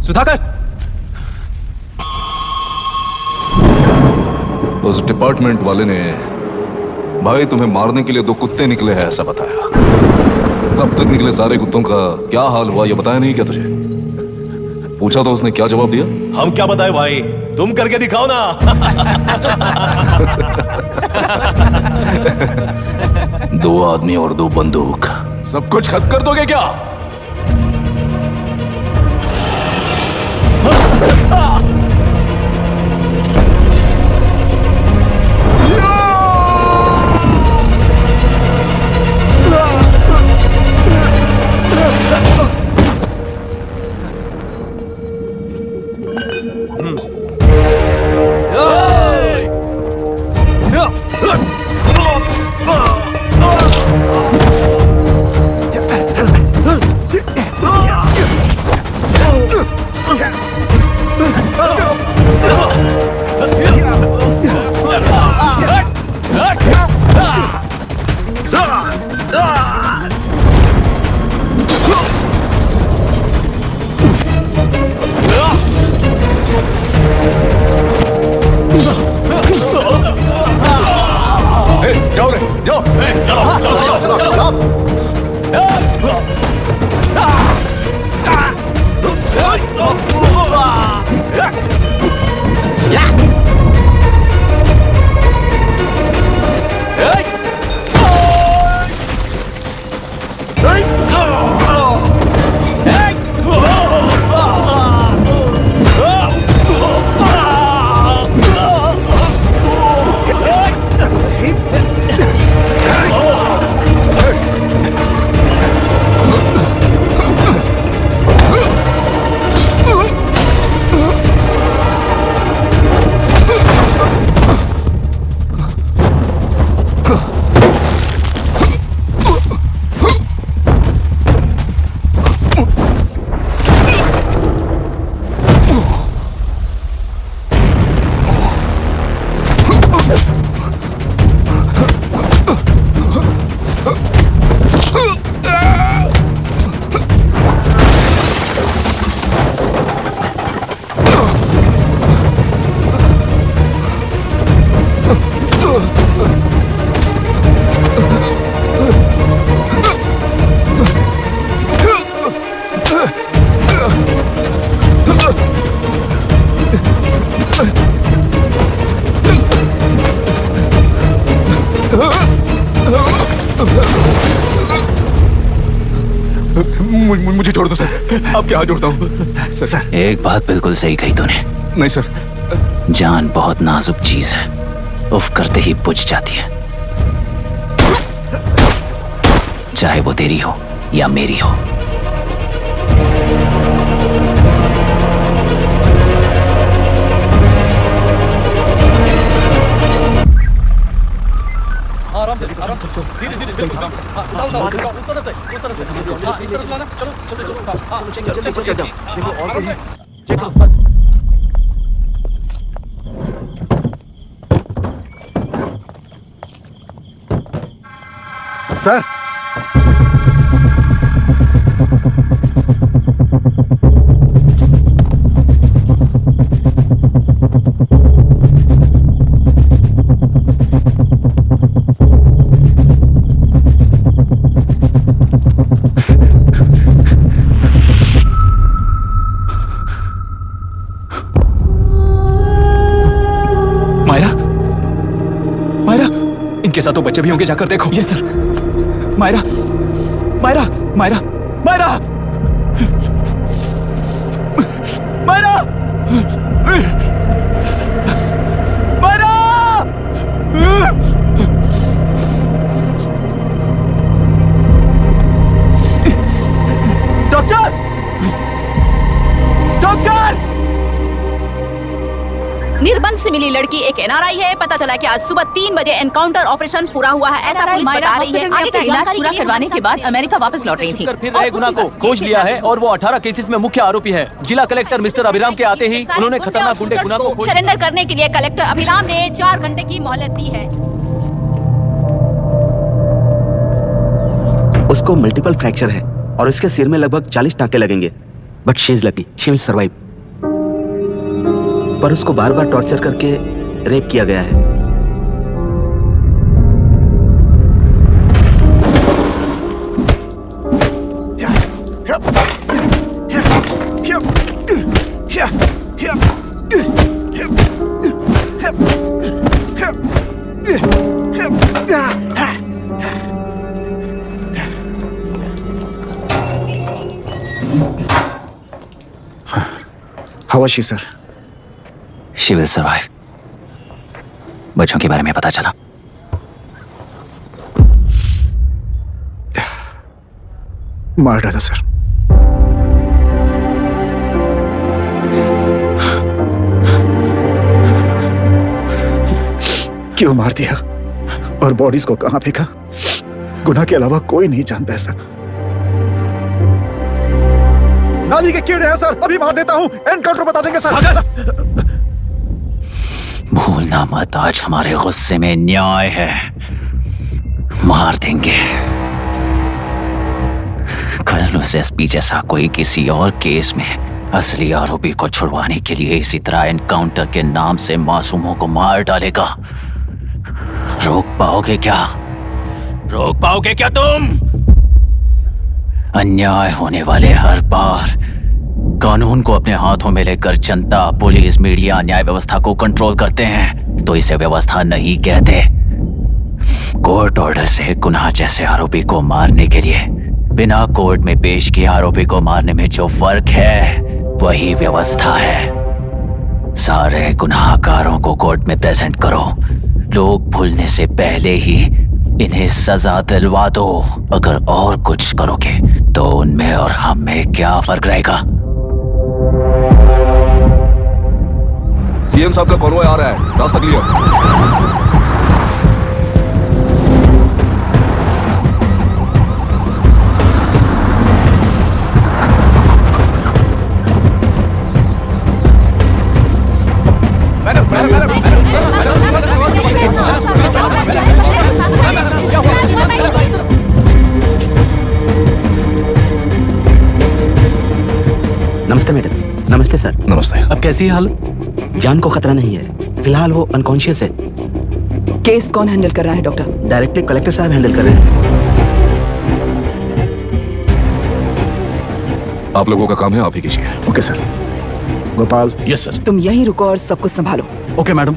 सुधाकर, उस डिपार्टमेंट वाले ने भाई तुम्हें मारने के लिए 2 कुत्ते निकले हैं ऐसा बताया। कब तक निकले सारे कुत्तों का क्या हाल हुआ ये बताया नहीं क्या तुझे? पूछा तो उसने क्या जवाब दिया? हम क्या बताए भाई, तुम करके दिखाओ ना। 2 आदमी और 2 बंदूक, सब कुछ खत्म कर दोगे क्या? जाओ रे, जाओ, चलो। मुझे छोड़ दो सर, आपके हाथ जोड़ता हूँ सर। एक बात बिल्कुल सही कही तूने। नहीं सर। जान बहुत नाजुक चीज है, उफ करते ही बुझ जाती है, चाहे वो तेरी हो या मेरी हो। आराम से धीरे धीरे बिल्कुल आराम से। उस तरफ से इस तरफ लाना। चलो चलो बस। सर मायरा, मायरा, इनके साथ तो बच्चे भी होंगे, जाकर देखो। Yes sir. Myra, Myra, Myra, Myra, Myra, Myra, doctor, doctor. निर्बंध से मिली लड़की एक एनआरआई है। पता चला कि आज सुबह 3 बजे एनकाउंटर ऑपरेशन पूरा हुआ है, ऐसा पुलिस बता रही है। आगे की जानकारी पूरा करवाने के बाद अमेरिका वापस लौट रही थी। फिर रहे गुना को खोज लिया है और वो 18 केसेस में मुख्य आरोपी है। जिला कलेक्टर मिस्टर अभिराम के आते ही उन्होंने खतरनाक गुंडे गुना को सरेंडर करने के लिए कलेक्टर अभिराम ने 4 घंटे की मोहलत दी है। उसको मल्टीपल फ्रैक्चर है और इसके सिर में लगभग 40 टांके लगेंगे, but she is lucky, she will survive. पर उसको बार बार टॉर्चर करके रेप किया गया है। How was she, sir? She will survive. बच्चों के बारे में पता चला? मार डाला सर। क्यों मार दिया और बॉडीज को कहां फेंका, गुनाह के अलावा कोई नहीं जानता है सर। नाली के कीड़े हैं सर, अभी मार देता हूं, एनकाउंटर बता देंगे सर। भूलना मत, आज हमारे गुस्से में न्याय है, मार देंगे। कल उस एसपी जैसा कोई किसी और केस में असली आरोपी को छुड़वाने के लिए इसी तरह एनकाउंटर के नाम से मासूमों को मार डालेगा। रोक पाओगे क्या? रोक पाओगे क्या तुम? अन्याय होने वाले हर बार कानून को अपने हाथों में लेकर जनता, पुलिस, मीडिया, न्याय व्यवस्था को कंट्रोल करते हैं, तो इसे व्यवस्था नहीं कहते। कोर्ट ऑर्डर से गुनाह जैसे आरोपी को मारने के लिए बिना कोर्ट में पेश किए आरोपी को मारने में जो फर्क है वही व्यवस्था है। सारे गुनाहगारों को कोर्ट में प्रेजेंट करो, लोग भूलने से पहले ही इन्हें सजा दिलवा दो। अगर और कुछ करोगे तो उनमें और हम में क्या फर्क रहेगा? सीएम साहब का कॉन्वॉय आ रहा है, रास्ता क्लियर। नमस्ते मैडम। नमस्ते सर। नमस्ते। अब कैसी है हालत? जान को खतरा नहीं है, फिलहाल वो अनकॉन्शियस है। केस कौन हैंडल कर रहा है डॉक्टर? डायरेक्टली कलेक्टर साहब हैंडल कर रहे हैं। आप लोगों का काम है, आप ही कीजिए। Okay sir. Gopal. Yes sir. तुम यहीं रुको और सब कुछ संभालो। Okay madam.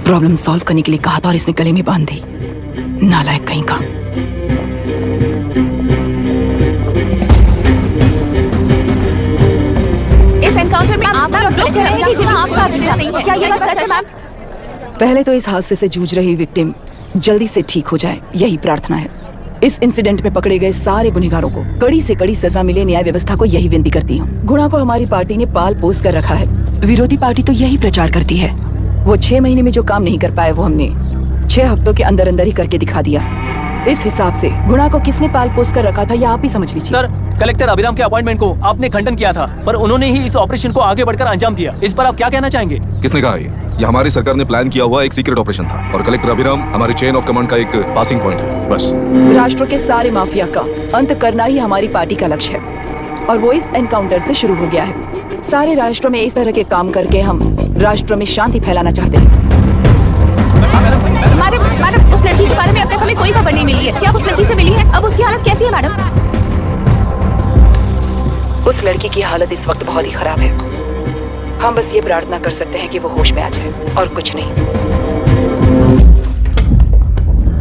प्रॉब्लम सॉल्व करने के लिए कहा था और इसने गले में बांध दी, नालायक कहीं का। कह रहे हैं कि गुणा आपका अधिकार नहीं है। क्या ये बात सच है मैम? पहले तो इस हादसे से जूझ रही विक्टिम जल्दी से ठीक हो जाए, यही प्रार्थना है। इस इंसिडेंट में पकड़े गए सारे गुनहगारों को कड़ी से कड़ी सजा मिले, न्याय व्यवस्था को यही विनती करती हूँ। गुणा को हमारी पार्टी ने पाल पोस कर रखा है। विरोधी पार्टी तो यही प्रचार करती है। वो 6 महीने में जो काम नहीं कर पाए वो हमने 6 हफ्तों के अंदर अंदर ही करके दिखा दिया। इस हिसाब से गुणा को किसने पाल पोस कर रखा था या आप ही समझ लीजिए। सर, कलेक्टर अभिराम के अपॉइंटमेंट को आपने खंडन किया था, पर उन्होंने ही इस ऑपरेशन को आगे बढ़कर अंजाम दिया। इस पर आप क्या कहना चाहेंगे? किसने कहा ये हमारी सरकार ने प्लान किया हुआ एक सीक्रेट ऑपरेशन था और कलेक्टर अभिराम हमारी चेन ऑफ कमांड का एक पासिंग पॉइंट है, बस। राष्ट्र के सारे माफिया का अंत करना ही हमारी पार्टी का लक्ष्य है और वो इस एनकाउंटर से शुरू हो गया है। सारे राष्ट्रों में इस तरह के काम करके हम राष्ट्र में शांति फैलाना चाहते हैं। मैडम, उस लड़की के बारे में अब तक हमें कोई खबर नहीं मिली है। क्या उस लड़की से मिली है? अब उसकी हालत कैसी है मैडम? उस लड़की की हालत इस वक्त बहुत ही खराब है। हम बस ये प्रार्थना कर सकते हैं कि वो होश में आ जाए और कुछ नहीं।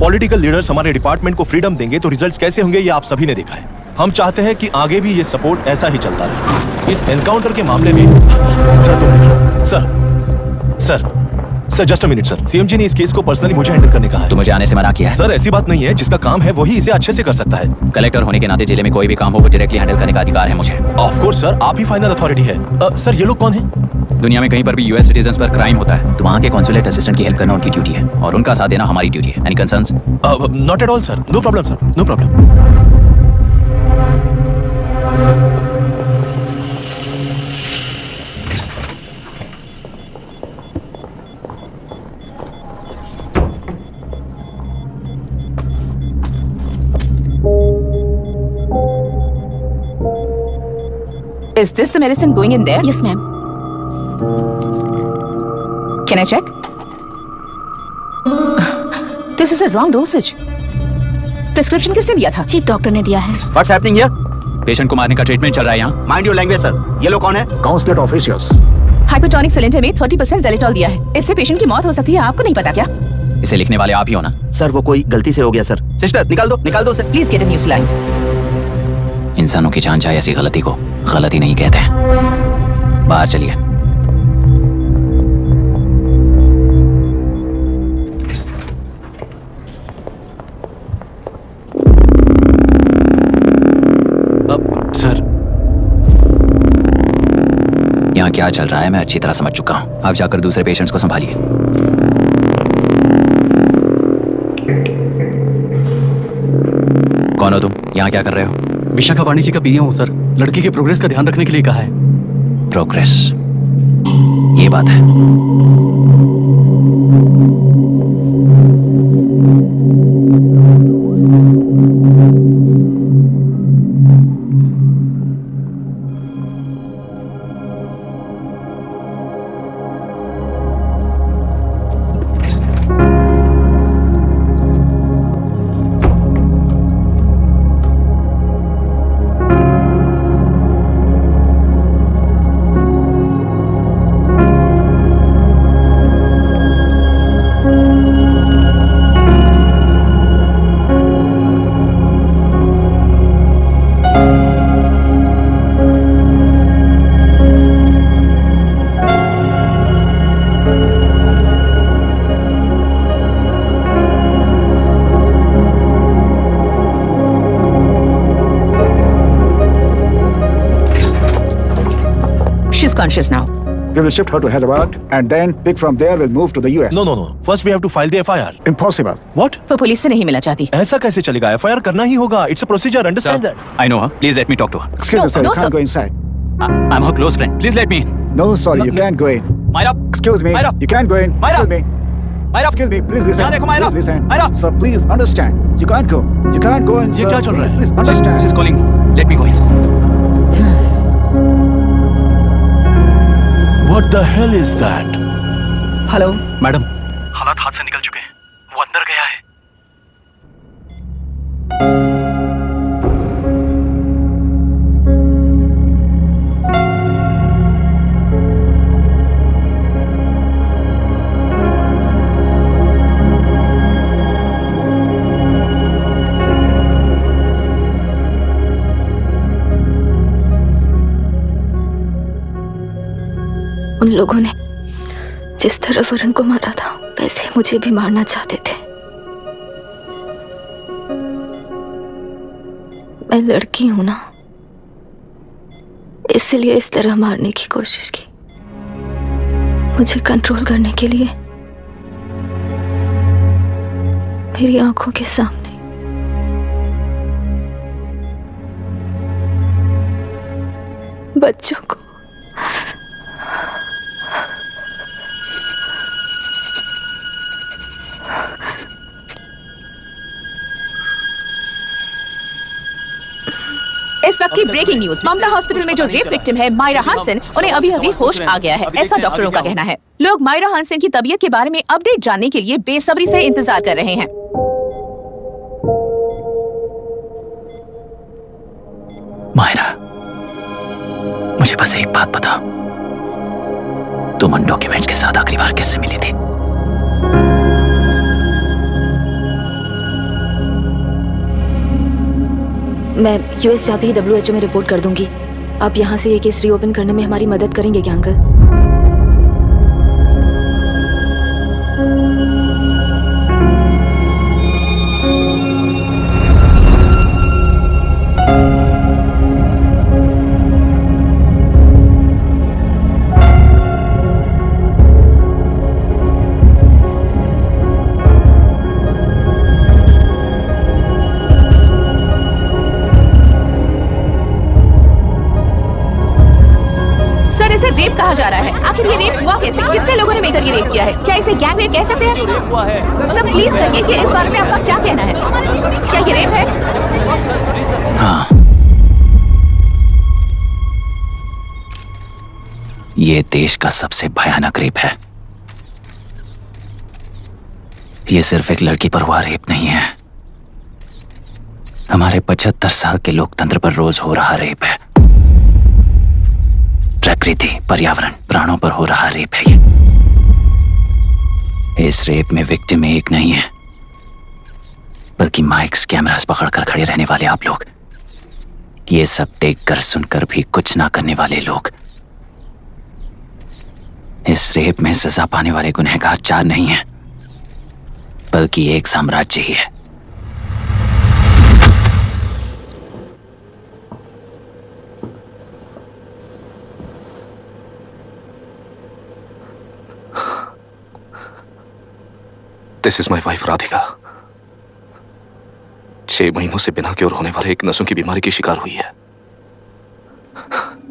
पॉलिटिकल लीडर्स हमारे डिपार्टमेंट को फ्रीडम देंगे तो रिजल्ट्स कैसे होंगे ये आप सभी ने देखा है। हम चाहते हैं कि आगे भी ये सपोर्ट ऐसा ही चलता रहे। इस एनकाउंटर के मामले में सर तुम देखिए। Sir just a minute sir, CM ji ने इस केस को पर्सनली मुझे हैंडल करने कहा है। तो मुझे आने से मना किया है। सर ऐसी बात नहीं है, जिसका काम है वही इसे अच्छे से कर सकता है। कलेक्टर होने के नाते जिले में कोई भी काम हो वो डायरेक्टली हैंडल करने का अधिकार है मुझे। ऑफ कोर्स सर, आप ही फाइनल अथॉरिटी है। सर ये लोग कौन हैं? दुनिया में कहीं पर भी यूएस सिटीजन्स पर क्राइम होता है तो वहाँ के कॉन्सुलेट असिस्टेंट की हेल्प करना उनकी ड्यूटी है और उनका साथ देना हमारी ड्यूटी है। Any concerns? Not at all sir, no problem sir, no problem. Is this the medicine going in there? Yes, ma'am. Can I check? This is a wrong dosage. Prescription किसने दिया था? चीफ डॉक्टर ने दिया है। What's happening here? Patient को मारने का treatment चल रहा है यहाँ। Mind your language, sir. ये लोग कौन है? Consulate officials. हाइपोटोनिक सिलेंडर में 30% ज़ेलेटॉल दिया है। इससे पेशेंट की मौत हो सकती है, आपको नहीं पता क्या? इसे लिखने वाले आप ही हो ना? सर वो कोई गलती से हो गया सर। सिस्टर निकाल दो उसे। Please get a new saline. इंसानों की जान चाहे ऐसी गलती को गलती नहीं कहते हैं। बाहर चलिए। सर यहाँ क्या चल रहा है मैं अच्छी तरह समझ चुका हूँ। आप जाकर दूसरे पेशेंट्स को संभालिए। कौन हो तुम? यहाँ क्या कर रहे हो? विशाखा वाणी जी का पीए हूँ सर। लड़की के प्रोग्रेस का ध्यान रखने के लिए कहा है। प्रोग्रेस, ये बात है। She's conscious now. We will shift her to Hyderabad and then pick from there. We'll move to the US. No. First we have to file the FIR. Impossible. What? वो पुलिस से नहीं मिला चाहती। ऐसा कैसे चलेगा? FIR करना ही होगा। It's a procedure. Understand that? I know her. Please let me talk to her. Excuse me, sir. You can't go inside. I'm her close friend. Please let me in. No, sorry, you can't go in. Myra. Excuse me. Myra. You can't go in. Myra. Excuse me. Myra. Excuse me. Please listen. यहाँ देखो Myra. Please listen. Myra. Sir, please understand. You can't go. You can't go in, sir. ये क्या चल रहा है? Please understand. She's calling me. Let me go in. What the hell is that? Hello madam, हालात हाथ से निकल चुके हैं। वो अंदर गया है। उन लोगों ने जिस तरह वरुण को मारा था वैसे मुझे भी मारना चाहते थे। मैं लड़की हूं ना, इसलिए इस तरह मारने की कोशिश की। मुझे कंट्रोल करने के लिए मेरी आंखों के सामने बच्चों को इस वक्त की ब्रेकिंग न्यूज, ममता हॉस्पिटल में जो रेप विक्टिम है मायरा हानसन, उन्हें अभी अभी होश आ गया है, ऐसा डॉक्टरों का कहना है। लोग मायरा हानसन की तबीयत के बारे में अपडेट जानने के लिए बेसब्री से इंतजार कर रहे हैं। मायरा, मुझे बस एक बात बता, तुम उन डॉक्यूमेंट्स के साथ आखिरी बार किससे मिली थी? मैं यूएस जाते ही WHO में रिपोर्ट कर दूंगी। आप यहाँ से ये केस रीओपन करने में हमारी मदद करेंगे क्या अंकल? रेप कहा जा रहा है, आखिर ये रेप हुआ कैसे? कितने लोगों ने मिलकर ये रेप किया है? क्या इसे गैंग रेप कह सकते हैं? सब प्लीज कहिए कि इस बारे में आपका क्या कहना है? क्या ये रेप है? हाँ, ये देश का सबसे भयानक रेप है। ये सिर्फ एक लड़की पर हुआ रेप नहीं है, हमारे 75 साल के लोकतंत्र पर रोज हो रहा रेप है। प्रकृति, पर्यावरण, प्राणों पर हो रहा रेप है ये। इस रेप में विक्टिम एक नहीं है, बल्कि माइक्स, कैमरास पकड़कर खड़े रहने वाले आप लोग, ये सब देखकर सुनकर भी कुछ ना करने वाले लोग। इस रेप में सजा पाने वाले गुनहगार 4 नहीं है, बल्कि एक साम्राज्य ही है। This is my wife Radhika. 6 महीनों से बिना क्योर होने वाले एक नसों की बीमारी की शिकार हुई है।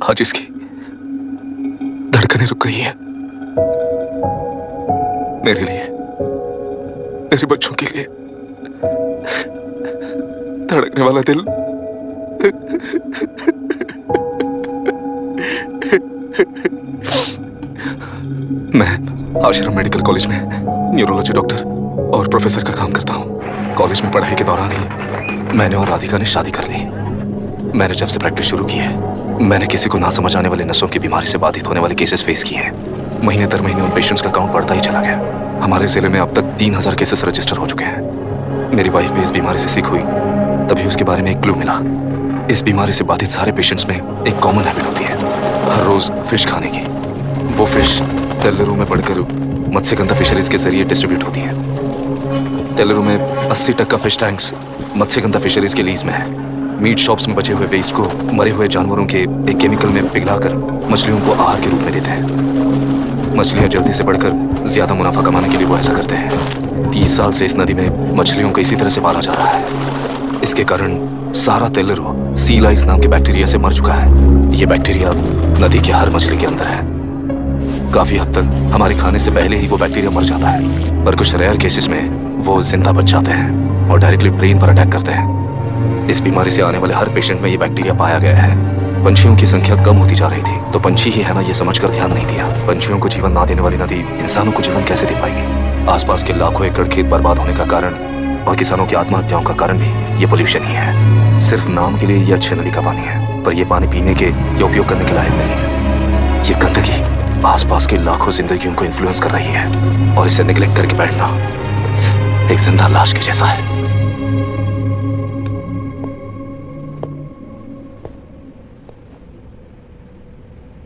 आज इसकी धड़कनें रुक गई हैं। मेरे लिए, मेरे बच्चों के लिए धड़कने वाला दिल मैं आश्रम मेडिकल कॉलेज में न्यूरोलॉजी डॉक्टर और प्रोफेसर का काम करता हूँ। कॉलेज में पढ़ाई के दौरान ही मैंने और राधिका ने शादी कर ली। मैंने जब से प्रैक्टिस शुरू की है, मैंने किसी को ना समझ आने वाले नसों की बीमारी से बाधित होने वाले केसेस फेस किए हैं। महीने दर महीने उन पेशेंट्स का काउंट बढ़ता ही चला गया। हमारे जिले में अब तक 3000 केसेस रजिस्टर हो चुके हैं। मेरी वाइफ भी इस बीमारी से सिक हुई, तभी उसके बारे में एक क्लू मिला। इस बीमारी से बाधित सारे पेशेंट्स में एक कॉमन हैबिट होती है, हर रोज फिश खाने की। वो फिश तेलरू में बढ़कर मत्स्यगंधा फिशरीज के जरिए डिस्ट्रीब्यूट होती है। तेलरू में 80% फिश टैंक्स मत्स्यगंधा फिशरीज के लीज में है। मीट शॉप्स में बचे हुए वेस्ट को मरे हुए जानवरों के एक केमिकल में पिघलाकर मछलियों को आहार के रूप में देते हैं। मछलियां जल्दी से बढ़कर ज्यादा मुनाफा कमाने के लिए वो ऐसा करते हैं। 30 साल से इस नदी में मछलियों को इसी तरह से पाला जा रहा है। इसके कारण सारा तेलरू सी लाइस नाम के बैक्टीरिया से मर चुका है। ये बैक्टीरिया नदी के हर मछली के अंदर है। काफी हद तक हमारे खाने से पहले ही वो बैक्टीरिया मर जाता है, पर कुछ रेयर केसेस में वो जिंदा बच जाते हैं और डायरेक्टली ब्रेन पर अटैक करते हैं। इस बीमारी से आने वाले हर पेशेंट में ये बैक्टीरिया पाया गया है। पंछियों की संख्या कम होती जा रही थी, तो पंछी ही है ना ये समझकर ध्यान नहीं दिया। पंछियों को जीवन ना देने वाली नदी इंसानों को जीवन कैसे दे पाएगी? आसपास के लाखों एकड़ खेत बर्बाद होने का कारण और किसानों की आत्महत्याओं का कारण भी ये पोल्यूशन ही है। सिर्फ नाम के लिए ये अच्छी नदी का पानी है, पर ये पानी पीने के या उपयोग करने के लायक नहीं है। ये गंदगी आसपास के लाखों जिंदगियों को इन्फ्लुएंस कर रही है और इसे निगलेक्ट करके बैठना एक जिंदा लाश के जैसा है।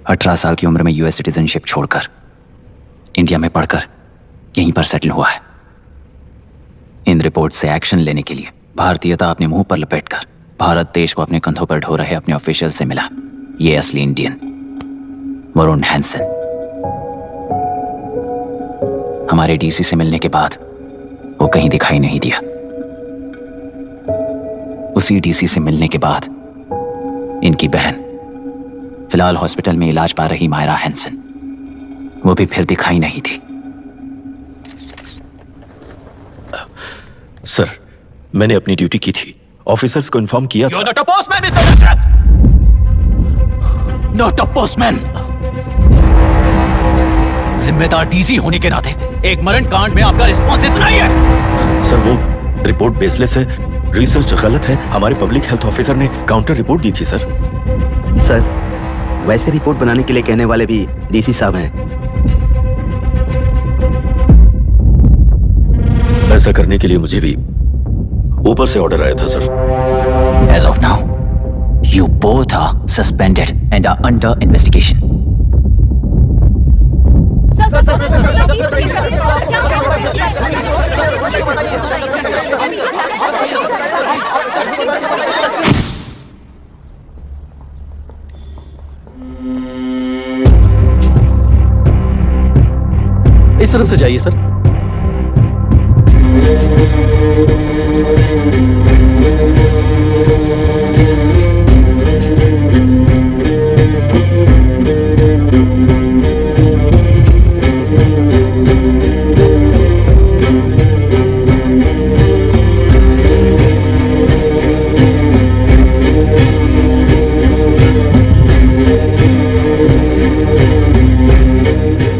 18 साल की उम्र में यूएस सिटीजनशिप छोड़कर इंडिया में पढ़कर यहीं पर सेटल हुआ है। इन रिपोर्ट से एक्शन लेने के लिए भारतीयता अपने मुंह पर लपेटकर भारत देश को अपने कंधों पर ढो रहे अपने ऑफिशियल से मिला ये असली इंडियन वरुण हैंसन। हमारे डीसी से मिलने के बाद वो कहीं दिखाई नहीं दिया। उसी डीसी से मिलने के बाद इनकी बहन फिलहाल हॉस्पिटल में इलाज पा रही मायरा हैंसन, वो भी फिर दिखाई नहीं थी। सर, मैंने अपनी ड्यूटी की थी, ऑफिसर्स को इन्फॉर्म किया था। You're not a postman, Mr. Dashrath! Not a postman! जिम्मेदार डीसी होने के नाते एक मरण कांड में आपका रिस्पॉन्स इतना ही है। सर, वो रिपोर्ट बेसलेस है, रिसर्च गलत है। हमारे पब्लिक हेल्थ ऑफिसर ने काउंटर रिपोर्ट दी थी सर। सर, वैसे रिपोर्ट बनाने के लिए कहने वाले भी डीसी साहब हैं। ऐसा करने के लिए मुझे भी ऊपर से ऑर्डर आया था sir. As of now, you both are suspended and are under investigation. इस तरफ से जाइए सर।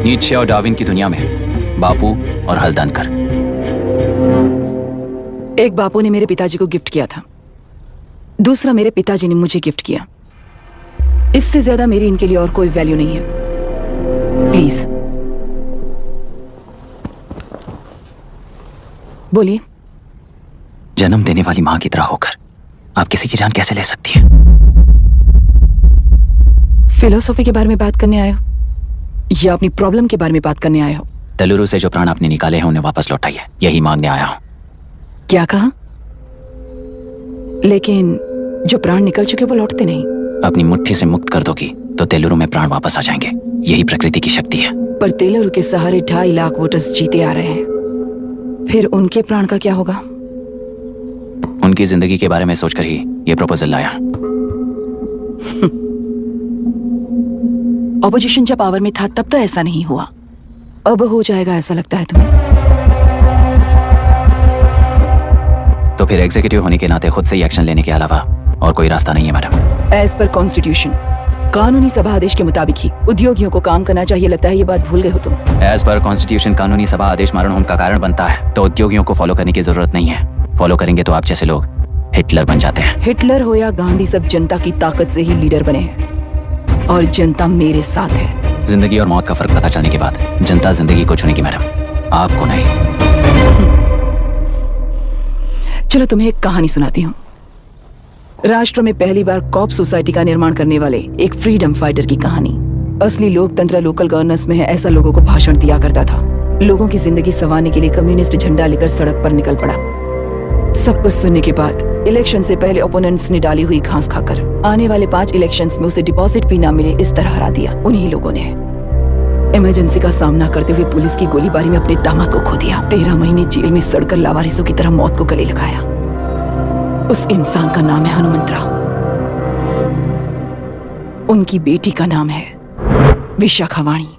नीत्शे और डार्विन की दुनिया में बापू और हल्दनकर। एक बापू ने मेरे पिताजी को गिफ्ट किया था, दूसरा मेरे पिताजी ने मुझे गिफ्ट किया। इससे ज्यादा मेरी इनके लिए और कोई वैल्यू नहीं है। प्लीज बोलिए। जन्म देने वाली मां की तरह होकर आप किसी की जान कैसे ले सकती हैं? फिलोसॉफी के बारे में बात करने आए हो या अपनी प्रॉब्लम के बारे में बात करने आए हो? तेलुरु से जो प्राण आपने निकाले हैं उन्हें वापस लौटाइए, यही मांगने आया हूं। क्या कहा? लेकिन जो प्राण निकल चुके वो लौटते नहीं। अपनी मुट्ठी से मुक्त कर दोगी तो तेलुरु में प्राण वापस आ जाएंगे, यही प्रकृति की शक्ति है। पर तेलुरु के सहारे 2.5 लाख वोटर्स जीते आ रहे हैं, फिर उनके प्राण का क्या होगा? उनकी जिंदगी के बारे में सोचकर ही ये प्रपोजल लाया। ऑपोजिशन जब पावर में था तब तो ऐसा नहीं हुआ, अब हो जाएगा ऐसा लगता है तुम्हें? तो फिर एग्जीक्यूटिव होने के नाते खुद से ही एक्शन लेने के अलावा और कोई रास्ता नहीं है मैडम। एज पर कॉन्स्टिट्यूशन, कानूनी सभा आदेश के मुताबिक ही उद्योगियों को काम करना चाहिए। लगता है ये बात भूल गए हो तुम। एज पर कॉन्स्टिट्यूशन कानूनी सभा आदेश मारण होम का कारण बनता है, तो उद्योगियों को फॉलो करने की जरूरत नहीं है। फॉलो करेंगे तो आप जैसे लोग हिटलर बन जाते हैं। हिटलर हो या गांधी, सब जनता की ताकत से ही लीडर बने हैं और जनता मेरे साथ है। जिंदगी और मौत का फर्क पता चलने के बाद जनता जिंदगी को चुनेगी मैडम, आपको नहीं। चलो तुम्हें एक कहानी सुनाती हूँ। राष्ट्र में पहली बार कॉप सोसाइटी का निर्माण करने वाले एक फ्रीडम फाइटर की कहानी। असली लोकतंत्र लोकल गवर्नेंस में है, ऐसा लोगों को भाषण दिया करता था। लोगों की जिंदगी संवारने के लिए कम्युनिस्ट झंडा लेकर सड़क पर निकल पड़ा। सब कुछ सुनने के बाद इलेक्शन से पहले ओपोनेंट्स ने डाली हुई घास खाकर आने वाले 5 इलेक्शंस में उसे डिपॉजिट भी ना मिले इस तरह हरा दिया। उन्हीं लोगों ने इमरजेंसी का सामना करते हुए पुलिस की गोलीबारी में अपने दामाद को खो दिया। 13 महीने जेल में सड़कर लावारिसों की तरह मौत को गले लगाया। उस इंसान का नाम है हनुमंतराव। उनकी बेटी का नाम है विशाखावाणी।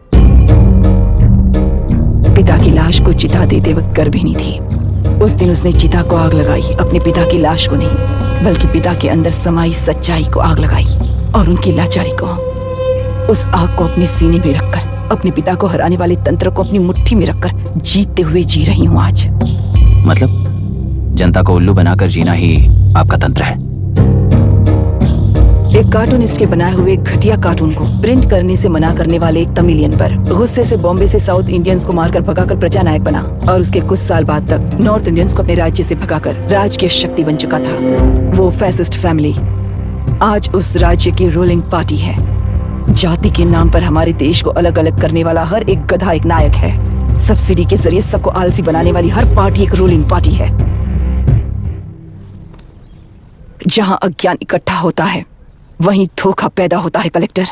पिता की लाश को चिता देते वक्त गर्भिणी थी। उस दिन उसने चिता को आग लगाई, अपने पिता की लाश को नहीं बल्कि पिता के अंदर समाई सच्चाई को आग लगाई और उनकी लाचारी को। उस आग को अपने सीने में रखकर अपने पिता को हराने वाले तंत्र को अपनी मुट्ठी में रखकर जीतते हुए जी रही हूँ आज। मतलब जनता को उल्लू बनाकर जीना ही आपका तंत्र है? एक कार्टूनिस्ट के बनाए हुए घटिया कार्टून को प्रिंट करने से मना करने वाले एक तमिलियन पर गुस्से से बॉम्बे से साउथ इंडियंस को मारकर भगाकर प्रजा नायक बना और उसके कुछ साल बाद तक नॉर्थ इंडियंस को अपने राज्य से भगाकर राजकीय शक्ति बन चुका था। वो फैसिस्ट फैमिली आज उस राज्य की रूलिंग पार्टी है। जाति के नाम पर हमारे देश को अलग अलग करने वाला हर एक गधा एक नायक है। सब्सिडी के जरिए सबको आलसी बनाने वाली हर पार्टी एक रूलिंग पार्टी है। जहां अज्ञान इकट्ठा होता है वहीं धोखा पैदा होता है। कलेक्टर,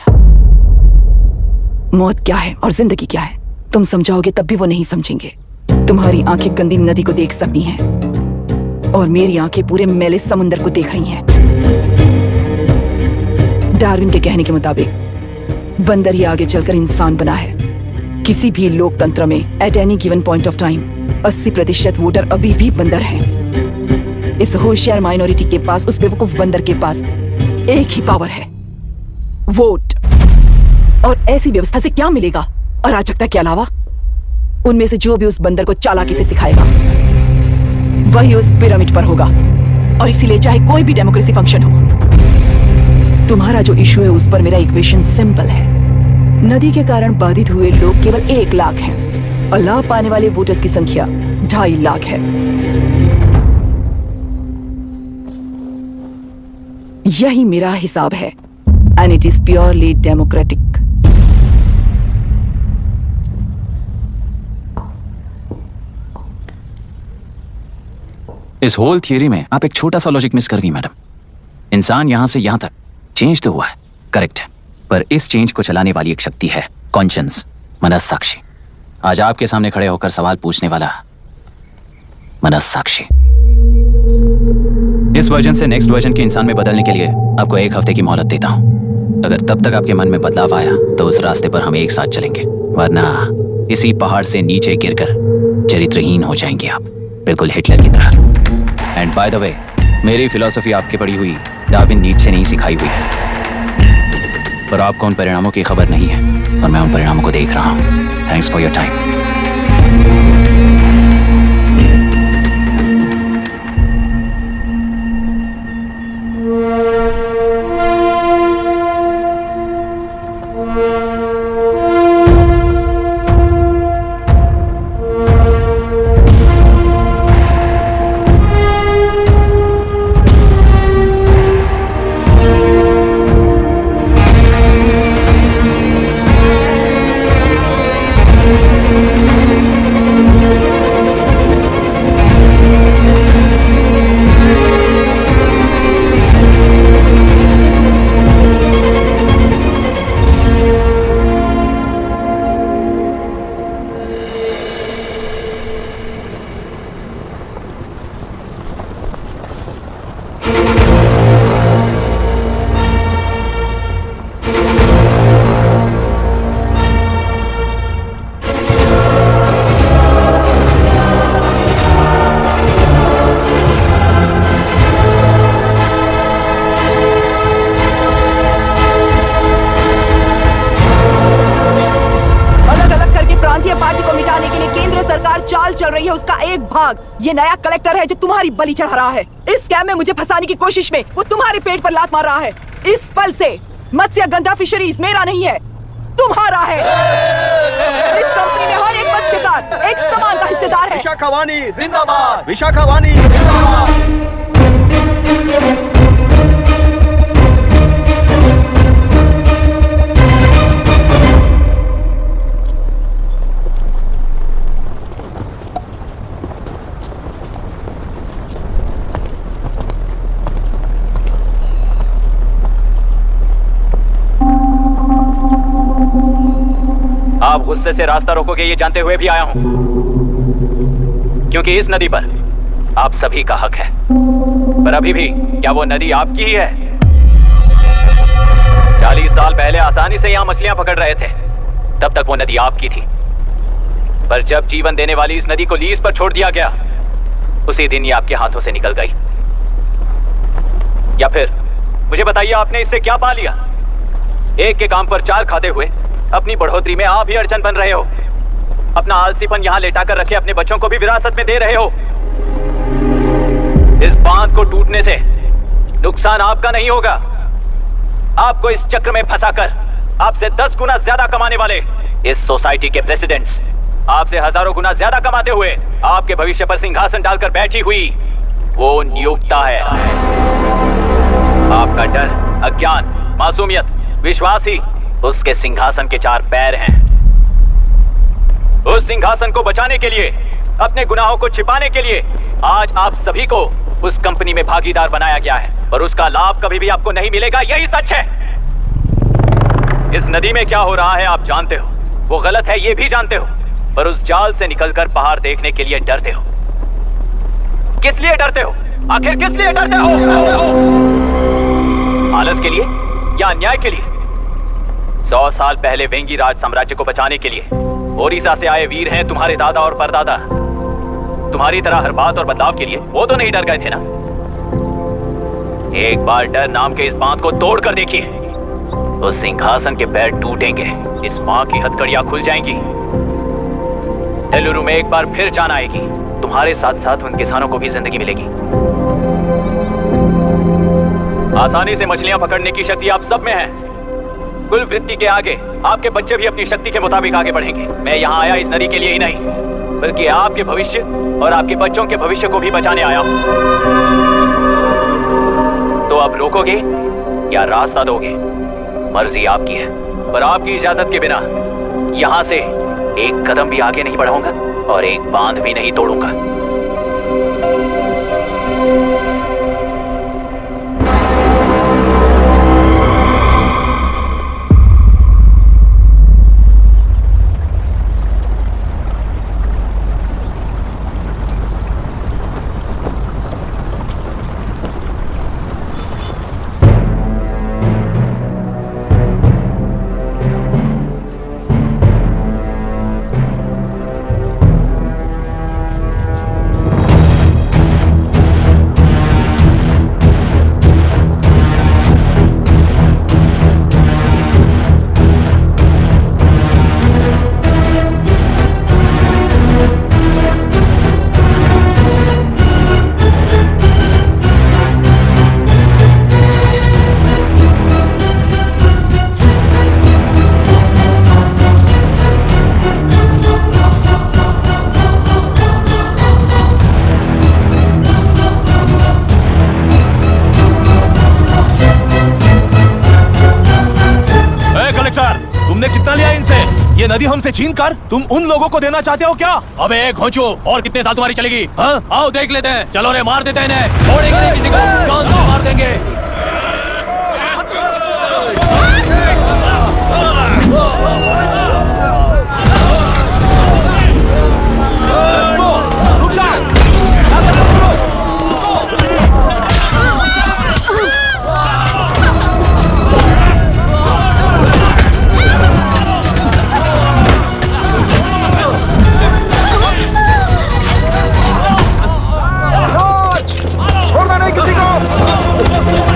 मौत क्या है और जिंदगी क्या है तुम समझाओगे तब भी वो नहीं समझेंगे। तुम्हारी आंखें गंदी नदी को देख सकती हैं और मेरी आंखें पूरे मैले समुंदर को देख रही हैं। डार्विन के कहने के मुताबिक बंदर ही आगे चलकर इंसान बना है। किसी भी लोकतंत्र में at any given point of time 80% voter अभी भी बंदर हैं। इस होशियार माइनॉरिटी के पास, उस बेवकूफ बंदर के पास एक ही पावर है, वोट। और ऐसी व्यवस्था से क्या मिलेगा अराजकता के अलावा? उनमें से जो भी उस बंदर को चालाकी से सिखाएगा वही उस पिरामिड पर होगा। और इसीलिए चाहे कोई भी डेमोक्रेसी फंक्शन हो, तुम्हारा जो इशू है उस पर मेरा इक्वेशन सिंपल है। नदी के कारण बाधित हुए लोग केवल 1 लाख हैं और लाभ पाने वाले वोटर्स की संख्या 2.5 लाख है। यही मेरा हिसाब है and it is purely democratic. इस होल थियरी में आप एक छोटा सा लॉजिक मिस कर गई मैडम। इंसान यहां से यहां तक चेंज तो हुआ है, करेक्ट है, पर इस चेंज को चलाने वाली एक शक्ति है, कॉन्शियंस, मनस्साक्षी। आज आपके सामने खड़े होकर सवाल पूछने वाला मनस्साक्षी। इस वर्जन से नेक्स्ट वर्जन के इंसान में बदलने के लिए आपको 1 हफ्ते की मोहलत देता हूं। अगर तब तक आपके मन में बदलाव आया तो उस रास्ते पर हम एक साथ चलेंगे, वरना इसी पहाड़ से नीचे गिरकर चरित्रहीन हो जाएंगे आप, बिल्कुल हिटलर की तरह। एंड बाय द वे, मेरी फिलॉसफी आपके पढ़ी हुई डार्विन नीचे नहीं सिखाई हुई है, पर आपको उन परिणामों की खबर नहीं है और मैं उन परिणामों को देख रहा हूं। Thanks for your time. चल रही है उसका एक भाग ये नया कलेक्टर है जो तुम्हारी बलि चढ़ा रहा है। इस स्कैम में मुझे फंसाने की कोशिश में वो तुम्हारे पेट पर लात मार रहा है। इस पल से मत्स्यगंधा फिशरीज मेरा नहीं है, तुम्हारा है। इस कंपनी में हर एक मत्स्यकार एक समान का हिस्सेदार है। विशाखावाणी जिंदाबाद, विशाखावाणी जिंदाबाद। आप गुस्से से रास्ता रोकोगे ये जानते हुए भी आया हूं, क्योंकि इस नदी पर आप सभी का हक है। पर अभी भी क्या वो नदी आपकी ही है? 40 साल पहले आसानी से यहां मछलियां पकड़ रहे थे, तब तक वो नदी आपकी थी। पर जब जीवन देने वाली इस नदी को लीज पर छोड़ दिया गया, उसी दिन ये आपके हाथों से निकल गई। या फिर मुझे बताइए, आपने इससे क्या पा लिया? एक के काम पर 4 खाते हुए अपनी बढ़ोतरी में आप ही अड़चन बन रहे हो। अपना आलसीपन यहां लेटाकर रखे अपने बच्चों को भी विरासत में दे रहे हो। इस बांध को टूटने से नुकसान आपका नहीं होगा। आपको इस चक्र में फंसाकर आपसे 10 गुना ज्यादा कमाने वाले इस सोसाइटी के प्रेसिडेंट्स आपसे हजारों गुना ज्यादा कमाते हुए आपके भविष्य पर सिंहासन डालकर बैठी हुई वो नियोक्ता है। आपका डर, अज्ञान, मासूमियत, विश्वास ही उसके सिंहासन के 4 पैर हैं। उस सिंहासन को बचाने के लिए, अपने गुनाहों को छिपाने के लिए आज आप सभी को उस कंपनी में भागीदार बनाया गया है, और उसका लाभ कभी भी आपको नहीं मिलेगा। यही सच है। इस नदी में क्या हो रहा है आप जानते हो, वो गलत है ये भी जानते हो, पर उस जाल से निकलकर बाहर देखने के लिए डरते हो। किस लिए डरते हो? आखिर किस लिए डरते हो? आलस के लिए या अन्याय के लिए? 100 साल पहले वेंगी राज साम्राज्य को बचाने के लिए ओडिशा से आए वीर हैं तुम्हारे दादा और परदादा। तुम्हारी तरह हर बात और बदलाव के लिए वो तो नहीं डर गए थे ना। एक बार डर नाम के इस बांध को तोड़ कर देखिए, तो सिंहासन के पैर टूटेंगे, इस मां की हथकड़ियां खुल जाएंगी। एलुरु में एक बार फिर जान आएगी, तुम्हारे साथ साथ उन किसानों को भी जिंदगी मिलेगी। आसानी से मछलियां पकड़ने की शक्ति आप सब में है। कुल वृत्ति के आगे आपके बच्चे भी अपनी शक्ति के मुताबिक आगे बढ़ेंगे। मैं यहाँ आया इस नदी के लिए ही नहीं, बल्कि आपके भविष्य और आपके बच्चों के भविष्य को भी बचाने आया हूँ। तो आप रोकोगे या रास्ता दोगे, मर्जी आपकी है, पर आपकी इजाजत के बिना यहाँ से एक कदम भी आगे नहीं बढ़ाऊंगा और एक बांध भी नहीं तोड़ूंगा। ये नदी हमसे छीन कर तुम उन लोगों को देना चाहते हो क्या? अबे घोंचो, और कितने साल तुम्हारी चलेगी? हाँ, आओ देख लेते हैं। चलो रे, मार देते हैं इन्हें, छोड़ेंगे नहीं किसी को, जान से मार देंगे। रुक जा। छोड़ना नहीं किसी को।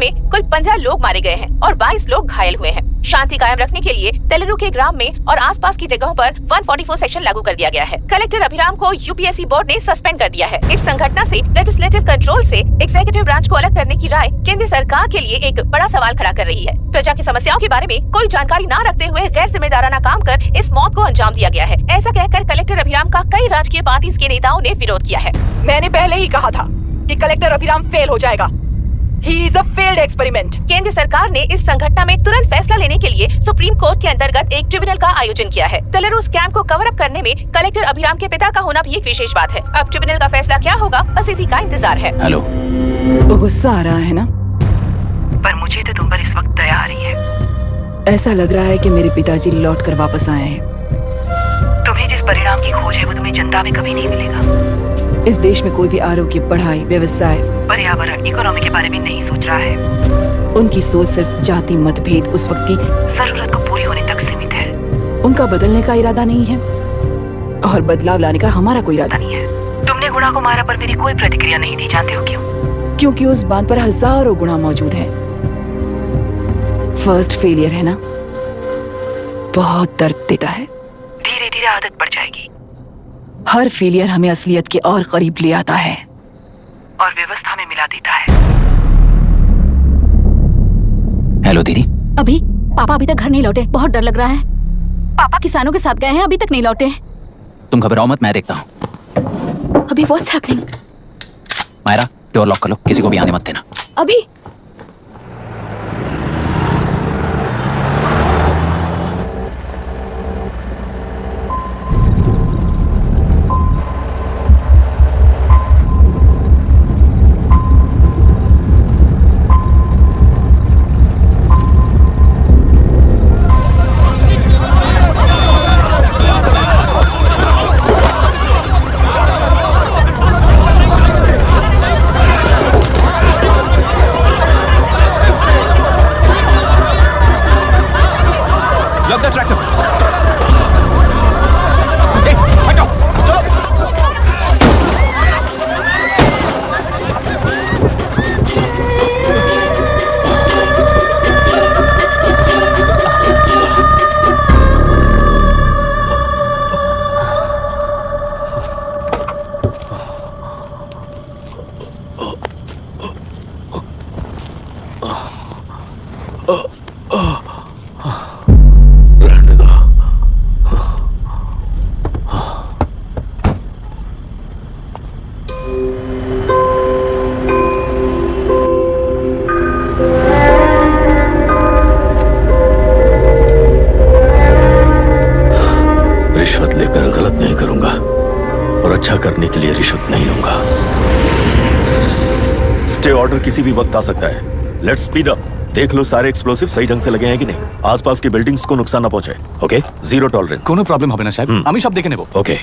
में कुल 15 लोग मारे गए हैं और 22 लोग घायल हुए हैं। शांति कायम रखने के लिए तेलुरु के ग्राम में और आसपास की जगहों पर 144 सेक्शन लागू कर दिया गया है। कलेक्टर अभिराम को यूपीएससी बोर्ड ने सस्पेंड कर दिया है। इस संघटना से लेजिस्लेटिव कंट्रोल से एग्जीक्यूटिव ब्रांच को अलग करने की राय केंद्र सरकार के लिए एक बड़ा सवाल खड़ा कर रही है। प्रजा की समस्याओं के बारे में कोई जानकारी न रखते हुए गैर जिम्मेदाराना काम कर इस मौत को अंजाम दिया गया है। ऐसा कहकर कलेक्टर अभिराम का कई राजकीय पार्टी के नेताओं ने विरोध किया है। मैंने पहले ही कहा था कि कलेक्टर अभिराम फेल हो जाएगा। He is a failed experiment. केंद्र सरकार ने इस संघटना में तुरंत फैसला लेने के लिए सुप्रीम कोर्ट के अंतर्गत एक ट्रिब्यूनल का आयोजन किया है। तेलुरु स्कैम को कवर अप करने में कलेक्टर अभिराम के पिता का होना भी एक विशेष बात है। अब ट्रिब्यूनल का फैसला क्या होगा, बस इसी का इंतजार है। हेलो, गुस्सा आ रहा है ना? पर मुझे तो तुम पर इस वक्त दया आ रही है। ऐसा लग रहा है कि मेरे पिताजी लौट कर वापस आए हैं। तुम्हें जिस परिणाम की खोज है वो तुम्हें जनता में कभी नहीं मिलेगा। इस देश में कोई भी आरोग्य, पढ़ाई, व्यवसाय, पर्यावरण, इकोनॉमी के बारे में नहीं सोच रहा है। उनकी सोच सिर्फ जाति मतभेद उस वक्त की जरूरत को पूरी होने तक सीमित है। उनका बदलने का इरादा नहीं है और बदलाव लाने का हमारा कोई इरादा नहीं है। तुमने गुणा को मारा पर मेरी कोई प्रतिक्रिया नहीं दी, जानते हो क्यों? क्योंकि उस बात पर हजारों गुणा मौजूद है। फर्स्ट फेलियर है ना, बहुत दर्द देता है। धीरे धीरे आदत पड़ जाएगी। हर फेलियर हमें असलियत के और करीब ले आता है और व्यवस्था में मिला देता है। हेलो दीदी। अभी पापा अभी तक घर नहीं लौटे, बहुत डर लग रहा है। पापा किसानों के साथ गए हैं, अभी तक नहीं लौटे। तुम घबराओ मत, मैं देखता हूँ। अभी what's happening? Myra, door lock कर लो, किसी को भी आने मत देना। अभी रिश्वत लेकर गलत नहीं करूंगा और अच्छा करने के लिए रिश्वत नहीं लूंगा। स्टे ऑर्डर किसी भी वक्त आ सकता है। Let's speed up. देख लो सारे एक्सप्लोसिव सही ढंग से लगे हैं कि नहीं। आसपास की बिल्डिंग्स को नुकसान ना पहुंचे। Okay, zero tolerance. कोनो प्रॉब्लम হবে না সাহেব, আমি সব দেখে নেব। ओके।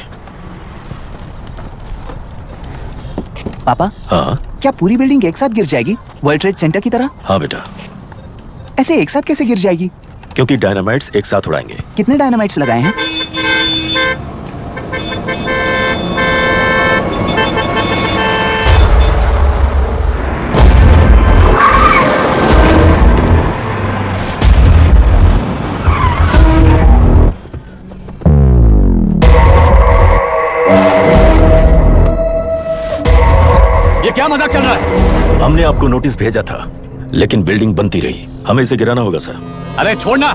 पापा, हाँ क्या पूरी बिल्डिंग एक साथ गिर जाएगी, वर्ल्ड ट्रेड सेंटर की तरह? हाँ बेटा। ऐसे एक साथ कैसे गिर जाएगी? क्योंकि डायनामाइट्स एक साथ उड़ाएंगे। कितने डायनामाइट्स लगाए हैं? ये क्या मजाक चल रहा है? हमने आपको नोटिस भेजा था, लेकिन बिल्डिंग बनती रही। हमें इसे गिराना होगा सर। अरे छोड़ना।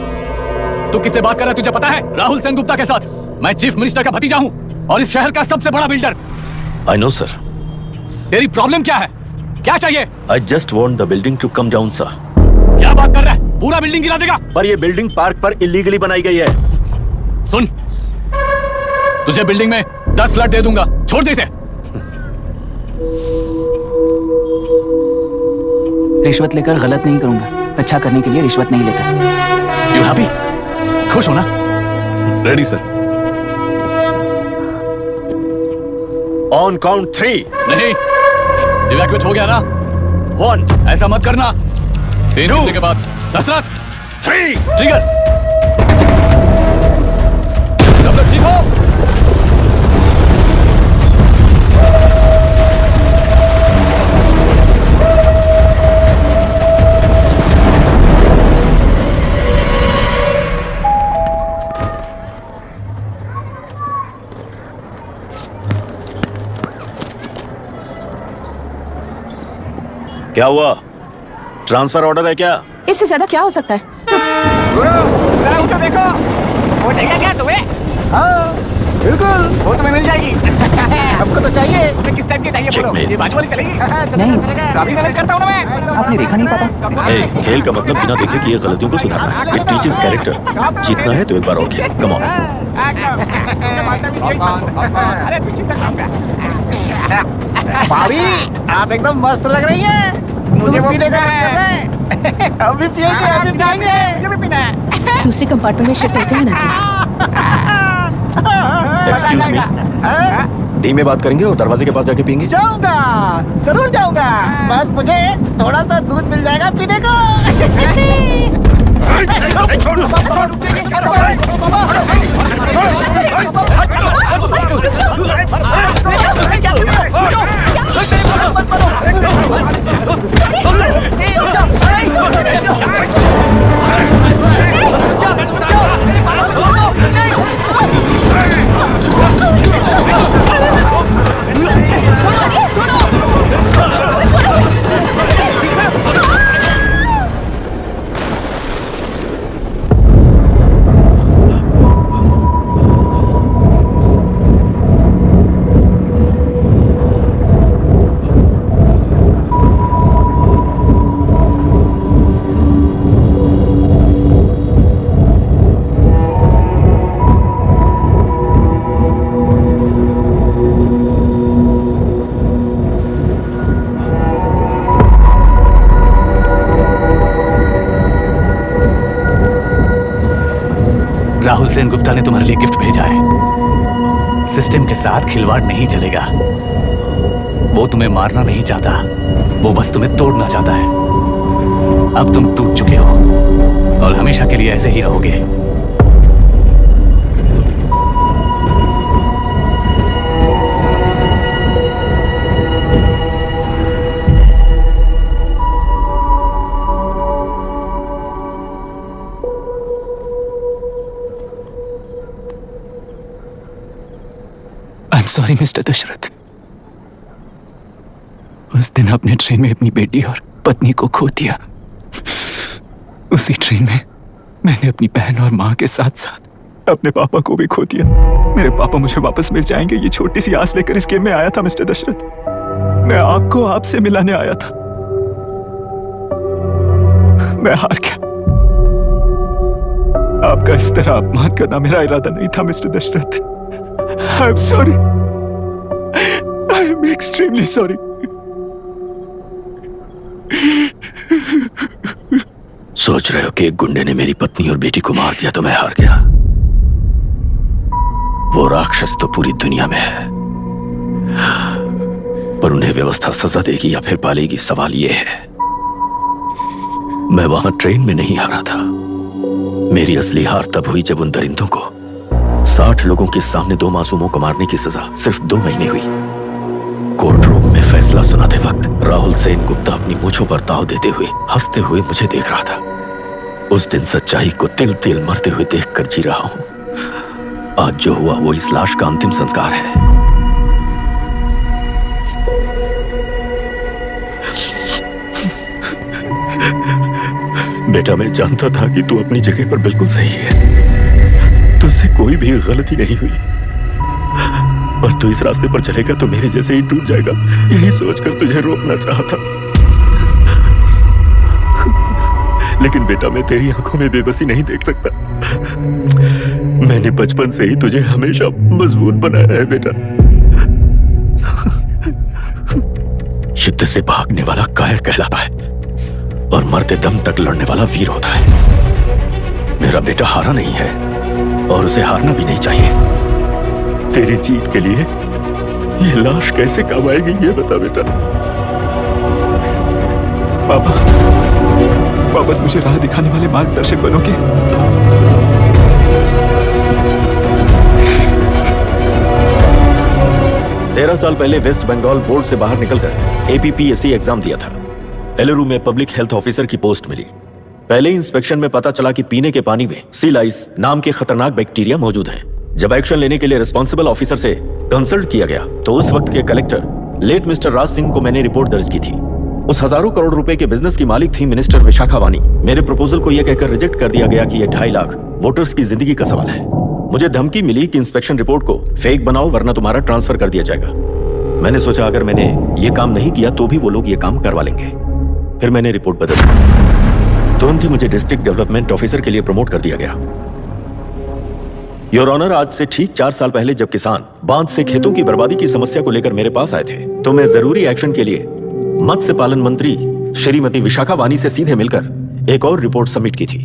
तू किससे बात कर रहा है तुझे पता है? राहुल सेनगुप्ता के साथ। मैं चीफ मिनिस्टर का भतीजा हूँ और इस शहर का सबसे बड़ा बिल्डर। I know sir. तेरी प्रॉब्लम क्या है? क्या चाहिए? I just want the building to come down sir. क्या बात कर रहा है? पूरा बिल्डिंग गिरा देगा? पर ये बिल्डिंग पार्क पर इलीगली बनाई गई है। सुन, तुझे बिल्डिंग में 10 फ्लैट दे दूंगा, छोड़ दे इसे। रिश्वत लेकर गलत नहीं करूंगा, अच्छा करने के लिए रिश्वत नहीं लेता। You happy? खुश हो ना? Ready sir. On count 3। नहीं, इवैक्यूएट हो गया ना? 1। ऐसा मत करना। 3 घंटे के बाद दशरथ 3 ट्रिगर। सब लोग ठीक हो? क्या हुआ? ट्रांसफर ऑर्डर है क्या? इससे ज्यादा क्या हो सकता है? जरा उसे देखो, वो चाहिए क्या तुम्हें? हाँ बिल्कुल, वो तुम्हें मिल जाएगी। हमको तो चाहिए। तुम्हें किस टाइप की चाहिए बोलो? Checkmate. ये बाजू वाली चलेगी? नहीं, काफी मैनेज करता हूँ ना मैं। आपने देखा नहीं पापा? खेल का मतलब बिना देखे किए गलतियों को सुधारना है। It teaches character. जीतना है तो एक बार और खेल। Come on. अरे तू चिंता कर। भाभी आप एकदम मस्त लग रही हैं। मुझे पीने का मन कर रहा है। अभी पिएंगे, अभी पिएंगे। मुझे भी पीना है। दूसरे कंपार्टमेंट में शिफ्ट होते हैं ना जी। एक्सक्यूज मी, धीमे बात करेंगे और दरवाजे के पास जाके पियेंगे। जाऊंगा, जरूर जाऊंगा। बस मुझे थोड़ा सा दूध मिल जाएगा पीने को। राहुल सेन गुप्ता ने तुम्हारे लिए गिफ्ट भेजा है। सिस्टम के साथ खिलवाड़ नहीं चलेगा। वो तुम्हें मारना नहीं चाहता, वो बस तुम्हें तोड़ना चाहता है। अब तुम टूट चुके हो और हमेशा के लिए ऐसे ही रहोगे। I'm sorry, mister Dasharath. उस दिन आपने ट्रेन में अपनी बेटी और पत्नी को खो दिया। उसी ट्रेन में मैंने अपनी बहन और माँ के साथ साथ अपने पापा को भी खो दिया। मेरे पापा मुझे वापस मिल जाएंगे, ये छोटी सी आस लेकर इस गेम में आया था मिस्टर दशरथ। मैं आपको आपसे मिलाने आया था। मैं हार गया। आपका इस तरह अपमान करना मेरा इरादा नहीं था mister Dasharath. I'm sorry. I'm extremely sorry. सोच रहे हो कि एक गुंडे ने मेरी पत्नी और बेटी को मार दिया तो मैं हार गया? वो राक्षस तो पूरी दुनिया में है, पर उन्हें व्यवस्था सजा देगी या फिर पालेगी, सवाल ये है। मैं वहां ट्रेन में नहीं हारा था। मेरी असली हार तब हुई जब उन दरिंदों को 60 लोगों के सामने 2 मासूमों को मारने की सजा सिर्फ 2 महीने हुई। कोर्ट रूम में फैसला सुनाते वक्त राहुल सेन गुप्ता अपनी मूंछों पर ताव देते हुए हंसते हुए मुझे देख रहा था। उस दिन सच्चाई को तिल तिल मरते हुए देखकर जी रहा हूं। आज जो हुआ वो इस लाश का अंतिम संस्कार है। बेटा, मैं जानता था कि तू अपनी जगह पर बिल्कुल सही है। तुझसे कोई भी गलती नहीं हुई, पर तू इस रास्ते पर चलेगा तो मेरे जैसे ही टूट जाएगा, यही सोचकर तुझे रोकना चाहता। लेकिन बेटा, मैं तेरी आंखों में बेबसी नहीं देख सकता। मैंने बचपन से ही तुझे हमेशा मजबूत बनाया है बेटा। युद्ध से भागने वाला कायर कहलाता है और मरते दम तक लड़ने वाला वीर होता है। मेरा बेटा हारा नहीं है और उसे हारना भी नहीं चाहिए। तेरी जीत के लिए ये लाश कैसे काम आएगी, ये बता बेटा। पापा, वापस मुझे राह दिखाने वाले मार्गदर्शक बनोगे? 13 साल पहले वेस्ट बंगाल बोर्ड से बाहर निकलकर APPSC एग्जाम दिया था। एलरू में पब्लिक हेल्थ ऑफिसर की पोस्ट मिली। पहले इंस्पेक्शन में पता चला कि पीने के पानी में सी लाइस नाम के खतरनाक बैक्टीरिया मौजूद हैं। जब एक्शन लेने के लिए रिस्पॉन्सिबल ऑफिसर से कंसल्ट किया गया तो उस वक्त के collector late mister Raj Singh को मैंने रिपोर्ट दर्ज की थी। उस हजारों करोड़ रुपए के बिजनेस की मालिक थी मिनिस्टर विशाखा वानी। मेरे प्रपोजल को यह कहकर रिजेक्ट कर दिया गया कि यह 2.5 लाख वोटर्स की जिंदगी का सवाल है। मुझे धमकी मिली कि इंस्पेक्शन रिपोर्ट को फेक बनाओ वरना तुम्हारा ट्रांसफर कर दिया जाएगा। मैंने सोचा अगर मैंने ये काम नहीं किया तो भी वो लोग ये काम करवा लेंगे। फिर मैंने रिपोर्ट बदल दी। तुरंत ही मुझे डिस्ट्रिक्ट डेवलपमेंट ऑफिसर के लिए प्रमोट कर दिया गया। योर ऑनर, आज से ठीक 4 साल पहले जब किसान बांध से खेतों की बर्बादी की समस्या को लेकर मेरे पास आए थे तो मैं जरूरी एक्शन के लिए मत्स्य पालन मंत्री श्रीमती विशाखा वानी से सीधे मिलकर एक और रिपोर्ट सबमिट की थी।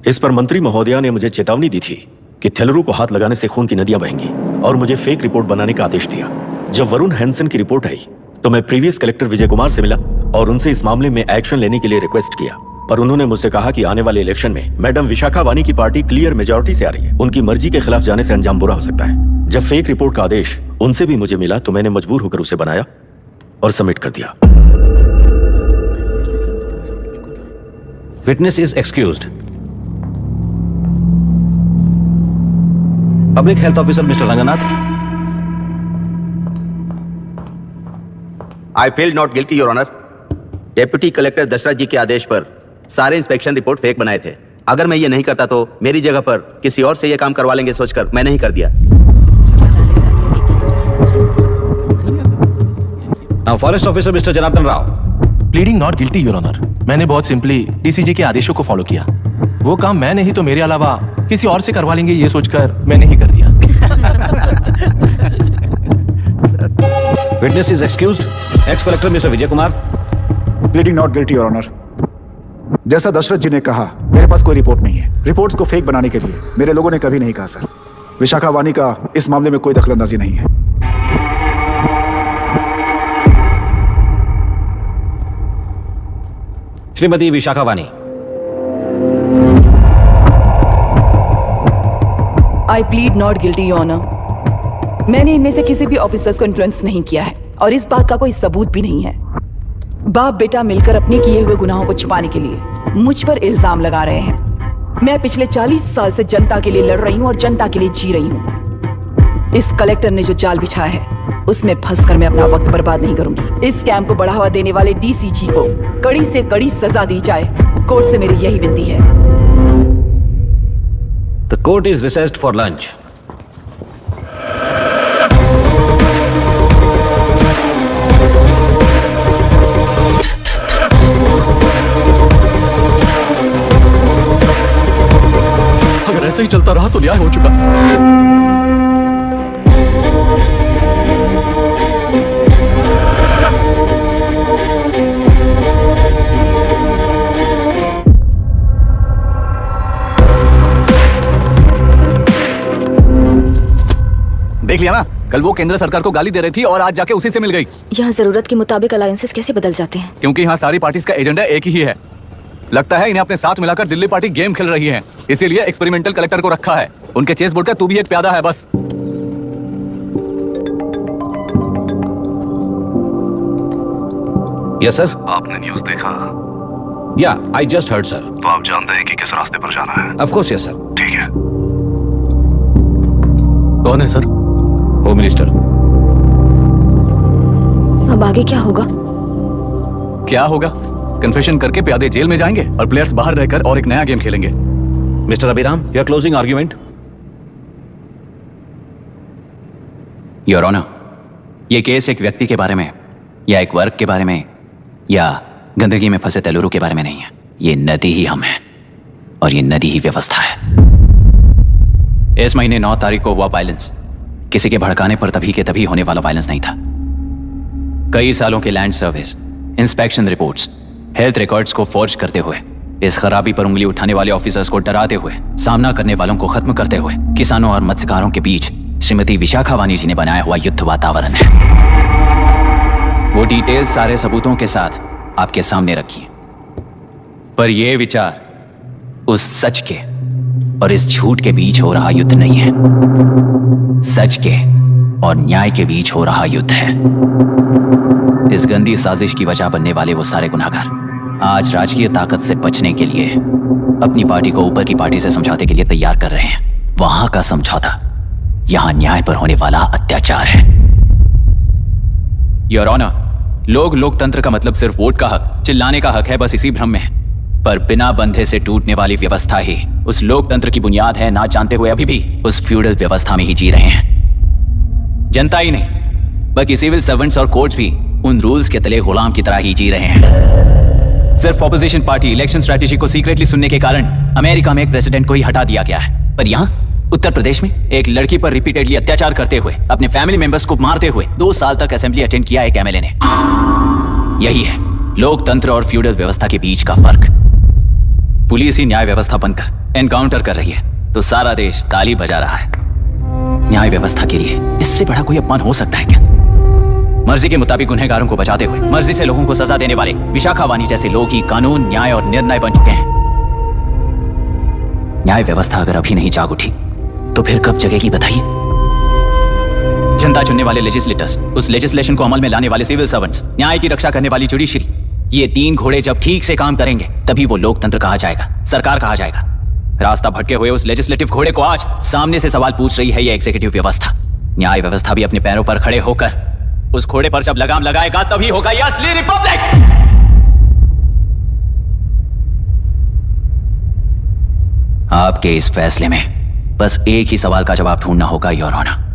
इस पर मंत्री महोदया ने मुझे चेतावनी दी थी कि थेलरू को हाथ लगाने से खून की नदियां बहेंगी और मुझे फेक रिपोर्ट बनाने का आदेश दिया। जब वरुण हैंसन की रिपोर्ट आई तो मैं प्रीवियस कलेक्टर विजय कुमार से मिला और उनसे इस मामले में एक्शन लेने के लिए रिक्वेस्ट किया, पर उन्होंने मुझसे कहा कि आने वाले इलेक्शन में मैडम विशाखा वानी की पार्टी क्लियर मेजॉरिटी से आ रही है, उनकी मर्जी के खिलाफ जाने से अंजाम बुरा हो सकता है। जब फेक रिपोर्ट का आदेश उनसे भी मुझे मिला तो मैंने मजबूर होकर उसे बनाया और सबमिट कर दिया। Witness is excused. Public health officer mister Ranganath. I feel not guilty your honour. Deputy collector Dashrath ji के आदेश पर सारे इंस्पेक्शन रिपोर्ट फेक बनाए थे। अगर मैं ये नहीं करता तो मेरी जगह पर किसी और से ये काम करवा लेंगे सोचकर मैं नहीं कर दिया। Now forest officer mister Janardhan Rao. Pleading not guilty your honour. मैंने बहुत सिंपली डीसीजी के आदेशों को फॉलो किया। वो काम मैं नहीं तो मेरे अलावा किसी और से करवा लेंगे ये सोचकर मैंने ही कर दिया। Witness is excused. Ex collector mister Vijay Kumar. Pleading not guilty your honour. जैसा दशरथ जी ने कहा मेरे पास कोई रिपोर्ट नहीं है। रिपोर्ट्स को फेक बनाने के लिए मेरे लोगों ने कभी नहीं कहा सर। विशाखा वानी का इस मामले में कोई दखलंदाजी नहीं है। Shrimati Vishakha Vani. I plead not guilty your honour. मैंने इनमें से किसी भी ऑफिसर्स को इन्फ्लुएंस नहीं किया है और इस बात का कोई सबूत भी नहीं है। बाप बेटा मिलकर अपने किए हुए गुनाहों को छुपाने के लिए मुझ पर इल्जाम लगा रहे हैं। मैं पिछले 40 साल से जनता के लिए लड़ रही हूं और जनता के लिए जी रही हूं। इस कलेक्टर ने जो जाल बिछाया है उसमें फंसकर मैं अपना वक्त बर्बाद नहीं करूंगी। इस स्कैम को बढ़ावा देने वाले डीसीजी को कड़ी से कड़ी सजा दी जाए। कोर्ट से मेरी यही विनती है। The court is richest for lunch. अगर ऐसे ही चलता रहा तो न्याय हो चुका। देख लिया ना, कल वो केंद्र सरकार को गाली दे रही थी और आज जाके उसी से मिल गई। यहाँ जरूरत के मुताबिक अलायंसेस कैसे बदल जाते हैं? क्योंकि यहाँ सारी पार्टीज का एजेंडा एक ही है। लगता है इन्हें अपने साथ मिलाकर दिल्ली पार्टी गेम खेल रही है, इसीलिए एक्सपेरिमेंटल कलेक्टर को रखा है। उनके चेस बोर्ड का तू भी एक प्यादा है बस। Yes sir. आपने न्यूज़ देखा? या आई जस्ट हर्ड सर। तो आप जानते हैं कि किस रास्ते पर जाना है? Of course yes sir. ठीक है। कौन है सर? Home minister. अब आगे क्या होगा? क्या होगा? कन्फेशन करके प्यादे जेल में जाएंगे और प्लेयर्स बाहर रहकर और एक नया गेम खेलेंगे। Mister Abhiram, your closing argument. Your honour, ये केस एक व्यक्ति के बारे में या एक वर्ग के बारे में या गंदगी में फंसे तेलुरु के बारे में नहीं है। ये नदी ही हम हैं और ये नदी ही व्यवस्था है। इस महीने 9 तारीख को हुआ वायलेंस किसी के भड़काने पर तभी के तभी होने वाला वायलेंस नहीं था। कई सालों के land service, inspection reports, health records को फॉर्ज करते हुए, इस खराबी पर उंगली उठाने वाले ऑफिसर्स को डराते हुए, सामना करने वालों को खत्म करते हुए किसानों और मत्स्यकारों के बीच श्रीमती विशाखा वानी जी ने बनाया हुआ युद्ध वातावरण है। वो डिटेल सारे सबूतों के साथ आपके सामने रखी है। पर यह विचार उस सच के और इस झूठ के बीच हो रहा युद्ध नहीं है, सच के और न्याय के बीच हो रहा युद्ध है। इस गंदी साजिश की वजह बनने वाले वो सारे गुनहगार आज राजकीय ताकत से बचने के लिए अपनी पार्टी को ऊपर की पार्टी से समझौते के लिए तैयार कर रहे हैं। वहां का समझौता यहां न्याय पर होने वाला अत्याचार है। योर ऑनर, लोग लोकतंत्र का मतलब सिर्फ वोट का हक, चिल्लाने का हक है, बस इसी भ्रम में है। पर बिना बंधे से टूटने वाली व्यवस्था ही उस लोकतंत्र की बुनियाद है, ना जानते हुए अभी भी उस फ्यूडल व्यवस्था में ही जी रहे हैं। जनता ही नहीं बल्कि सिविल सर्वेंट्स और कोर्ट्स भी उन रूल्स के तले गुलाम की तरह ही जी रहे हैं। सिर्फ ऑपोजिशन पार्टी इलेक्शन स्ट्रैटेजी को सीक्रेटली सुनने के कारण अमेरिका में एक प्रेसिडेंट को ही हटा दिया गया है, पर यहाँ उत्तर प्रदेश में एक लड़की पर रिपीटेडली अत्याचार करते हुए, अपने फैमिली मेंबर्स को मारते हुए 2 साल तक असेंबली अटेंड किया एक एमएलए ने। यही है लोकतंत्र और फ्यूडल व्यवस्था के बीच का फर्क। पुलिस ही न्याय व्यवस्था बनकर एनकाउंटर कर रही है तो सारा देश ताली बजा रहा है। न्याय व्यवस्था के लिए इससे बड़ा कोई अपमान हो सकता है क्या? मर्जी के मुताबिक गुनहगारों को बचाते हुए मर्जी से लोगों को सजा देने वाले विशाखा वानी जैसे लोग ही कानून, न्याय और निर्णय बन चुके हैं। न्याय व्यवस्था अगर अभी नहीं जाग उठी तो फिर कब जगेगी बताइए? जनता चुनने वाले लेजिस्लेटर्स, उस लेजिस्लेशन को अमल में लाने वाले सिविल सर्वेंट्स, न्याय की रक्षा करने वाली जुडिशरी, ये 3 घोड़े जब ठीक से काम करेंगे तभी वो लोकतंत्र कहा जाएगा, सरकार कहा जाएगा। रास्ता भटके हुए उस लेजिस्लेटिव घोड़े को आज सामने से सवाल पूछ रही है ये एग्जीक्यूटिव व्यवस्था। न्याय व्यवस्था भी अपने पैरों पर खड़े होकर उस घोड़े पर जब लगाम लगाएगा तभी होगा ये असली रिपब्लिक। आपके इस फैसले में बस एक ही सवाल का जवाब ढूंढना होगा, योर ऑनर।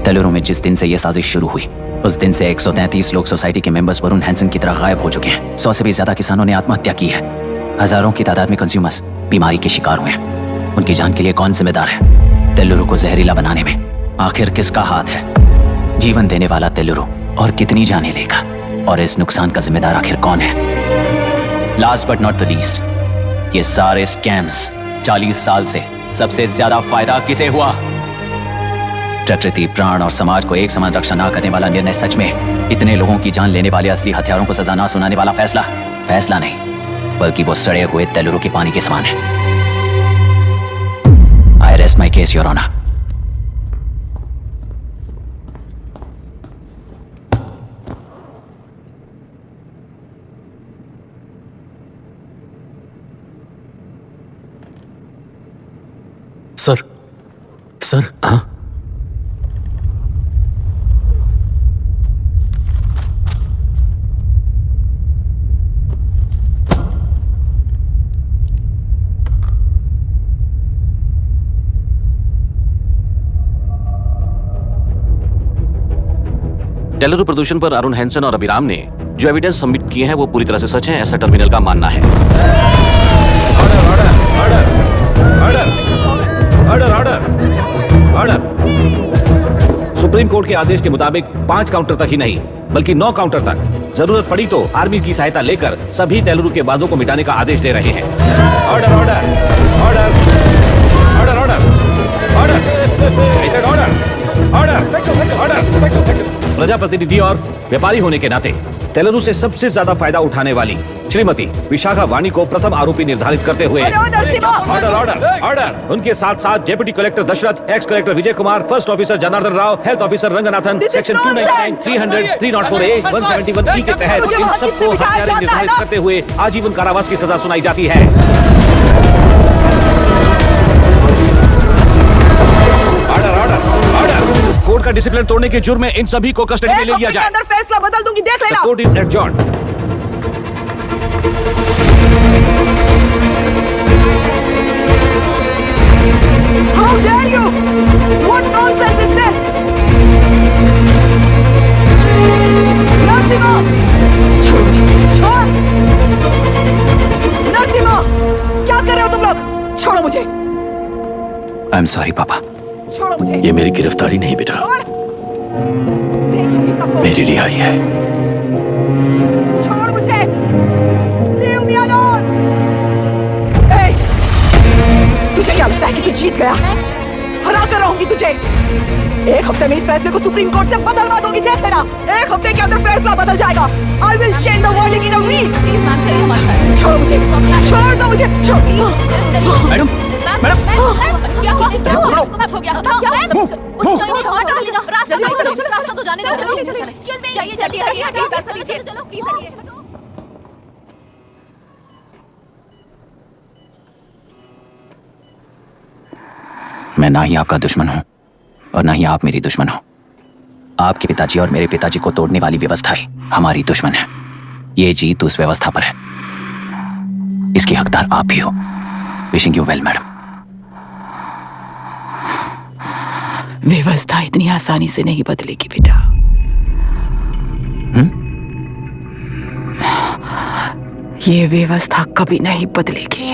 तेलुरु में जिस दिन से यह साजिश शुरू हुई उस दिन से 133 लोग सोसाइटी के मेंबर्स वरुण हैंसन की तरह गायब हो चुके हैं। 100 से भी ज्यादा किसानों ने आत्महत्या की है। हजारों की तादाद में कंज्यूमर्स बीमारी के शिकार हुए हैं। उनकी जान के लिए कौन जिम्मेदार है? तेलुरु को जहरीला बनाने में आखिर किसका हाथ है? जीवन देने वाला तेलुरु और कितनी जाने लेगा? और इस नुकसान का जिम्मेदार आखिर कौन है? Last but not the least, ये सारे स्कैम्स 40 साल से सबसे ज्यादा फायदा किसे हुआ? प्रकृति, प्राण और समाज को एक समान रक्षा ना करने वाला निर्णय सच में इतने लोगों की जान लेने वाले असली हथियारों को सजा ना सुनाने वाला फैसला नहीं, बल्कि वो सड़े हुए तेलुरु के पानी के समान है। I rest my case, your honour. Sir हाँ? तेलुरु प्रदूषण पर अरुण हैंसन और अभिराम ने जो एविडेंस सबमिट किए हैं वो पूरी तरह से सच है, ऐसा टर्मिनल का मानना है। सुप्रीम कोर्ट के आदेश के मुताबिक 5 काउंटर तक ही नहीं बल्कि 9 काउंटर तक जरूरत पड़ी तो आर्मी की सहायता लेकर सभी तेलुरु के बांधों को मिटाने का आदेश दे रहे हैं। Order order order order order order order. प्रजाप्रतिनिधि और व्यापारी होने के नाते तेलुरु से सबसे ज्यादा फायदा उठाने वाली श्रीमती विशाखा वानी को प्रथम आरोपी निर्धारित करते हुए ऑर्डर ऑर्डर ऑर्डर। उनके साथ साथ deputy collector Dashrath, ex collector Vijay Kumar, first officer Janardhan Rao, health officer Ranganathan, section 299, 300, 304A, 171B के तहत इन सबको हत्यारे निर्धारित करते हुए आजीवन कारावास की सजा सुनाई जाती है। कोर्ट का डिसिप्लिन तोड़ने के जुर्म में इन सभी को कस्टडी में ले लिया जाए। अंदर फैसला बदल दूंगी, देख लेना। Court is adjourned. How dare you? What nonsense is this? Narasimha! छोड़! नरसिम्हा! क्या कर रहे हो तुम लोग? छोड़ो मुझे! आई एम सॉरी पापा। छोड़ो मुझे! ये मेरी गिरफ्तारी नहीं बेटा, मेरी रिहाई है। छोड़ मुझे! Leave me alone! Hey! तुझे क्या लगता है कि तू जीत गया? हरा कर रहूंगी तुझे। एक हफ्ते में इस फैसले को सुप्रीम कोर्ट से बदलवा दूंगी, देख लेना। एक हफ्ते के अंदर फैसला बदल जाएगा। I will change the verdict in a week. Please ma'am, चलिए हमारे साथ। छोड़ मुझे, छोड़ दो मुझे, छोड़। मैडम, मैडम, क्या हुआ? कुछ हो गया? रास्ता तो जाने दो। चाहिए जल्दी रास्ता लीजिए। चलो प्लीज। मैं ना ही आपका दुश्मन हूं और ना ही आप मेरी दुश्मन हो। आपके पिताजी और मेरे पिताजी को तोड़ने वाली व्यवस्थाएं हमारी दुश्मन है। ये जीत उस व्यवस्था पर है, इसकी हकदार आप भी हो। Wishing you well madam. व्यवस्था इतनी आसानी से नहीं बदलेगी बेटा। ये व्यवस्था कभी नहीं बदलेगी।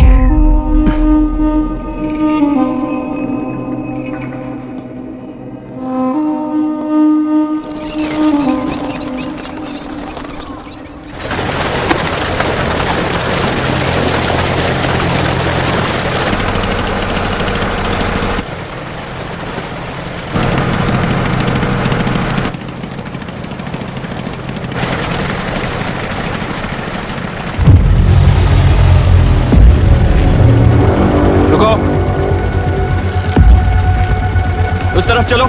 उस तरफ चलो।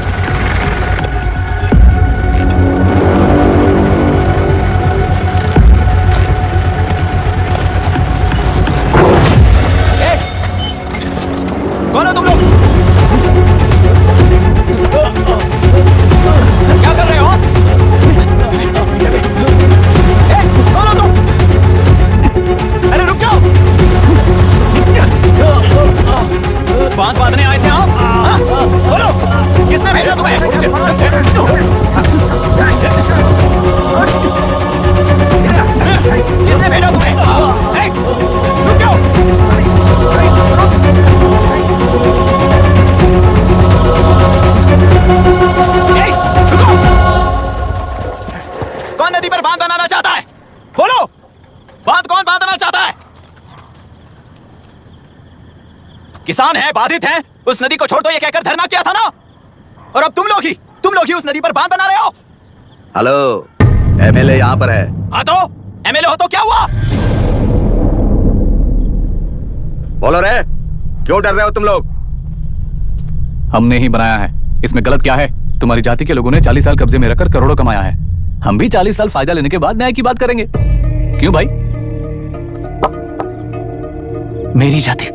कौन हो तुम लोग? क्या कर रहे हो? कौन हो तुम? अरे रुक जाओ। बांध बांधने आए थे आप? बोलो, किसने भेजा तुम्हें? किसने भेजा तुम्हें? रुक जाओ। कौन नदी पर बांध बनाना चाहता है? बोलो, बांध कौन बांधना चाहता है? किसान हैं, बाधित हैं, उस नदी को छोड़ दो ये कहकर धरना किया था ना। और अब तुम लोग ही उस नदी पर बांध बना रहे हो। हेलो, एमएलए यहाँ पर है। हाँ तो एमएलए हो तो क्या हुआ? बोलो रे, क्यों डर रहे हो तुम लोग? हमने ही बनाया है, इसमें गलत क्या है? तुम्हारी जाति के लोगों ने 40 साल कब्जे में रखकर करोड़ों कमाया है। हम भी 40 साल फायदा लेने के बाद न्याय की बात करेंगे। क्यों भाई? मेरी जाति,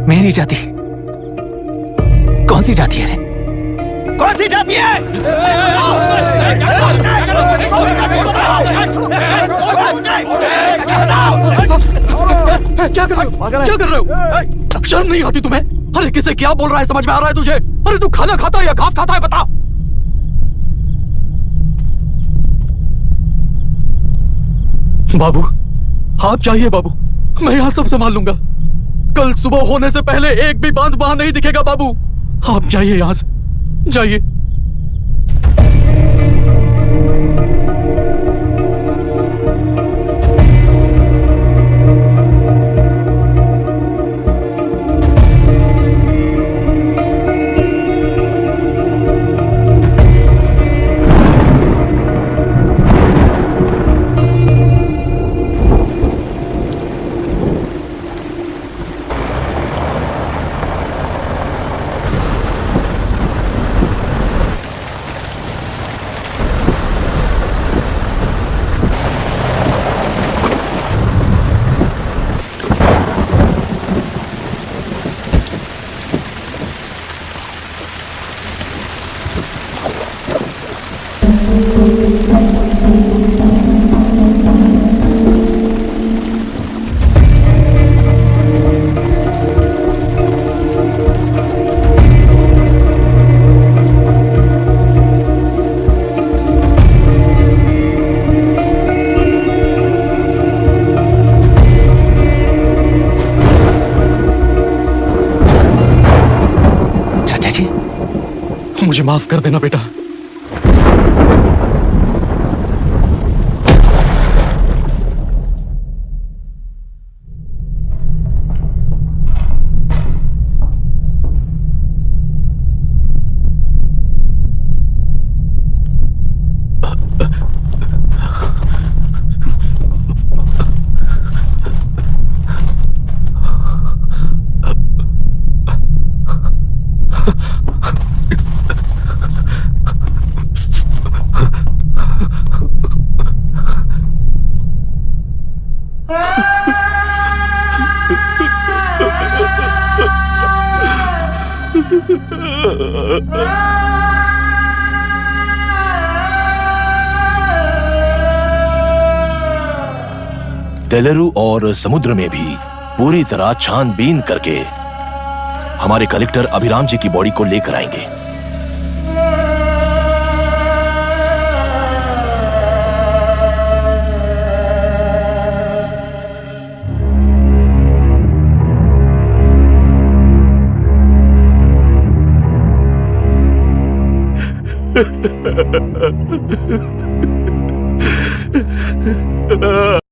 मेरी जाति कौन सी जाति है रे? कौन सी जाति है? क्या कर रहे हो? क्या कर रहे हो? शर्म नहीं आती तुम्हें? अरे किसे क्या बोल रहा है, समझ में आ रहा है तुझे? अरे तू खाना खाता है या घास खाता है, बता। बाबू, आप चाहिए बाबू, मैं यहाँ सब संभाल लूंगा। कल सुबह होने से पहले एक भी बांध वहां नहीं दिखेगा बाबू। आप जाइए यहां से, जाइए। मुझे माफ कर देना बेटा। तेलुरु और समुद्र में भी पूरी तरह छानबीन करके हमारे कलेक्टर अभिराम जी की बॉडी को लेकर आएंगे।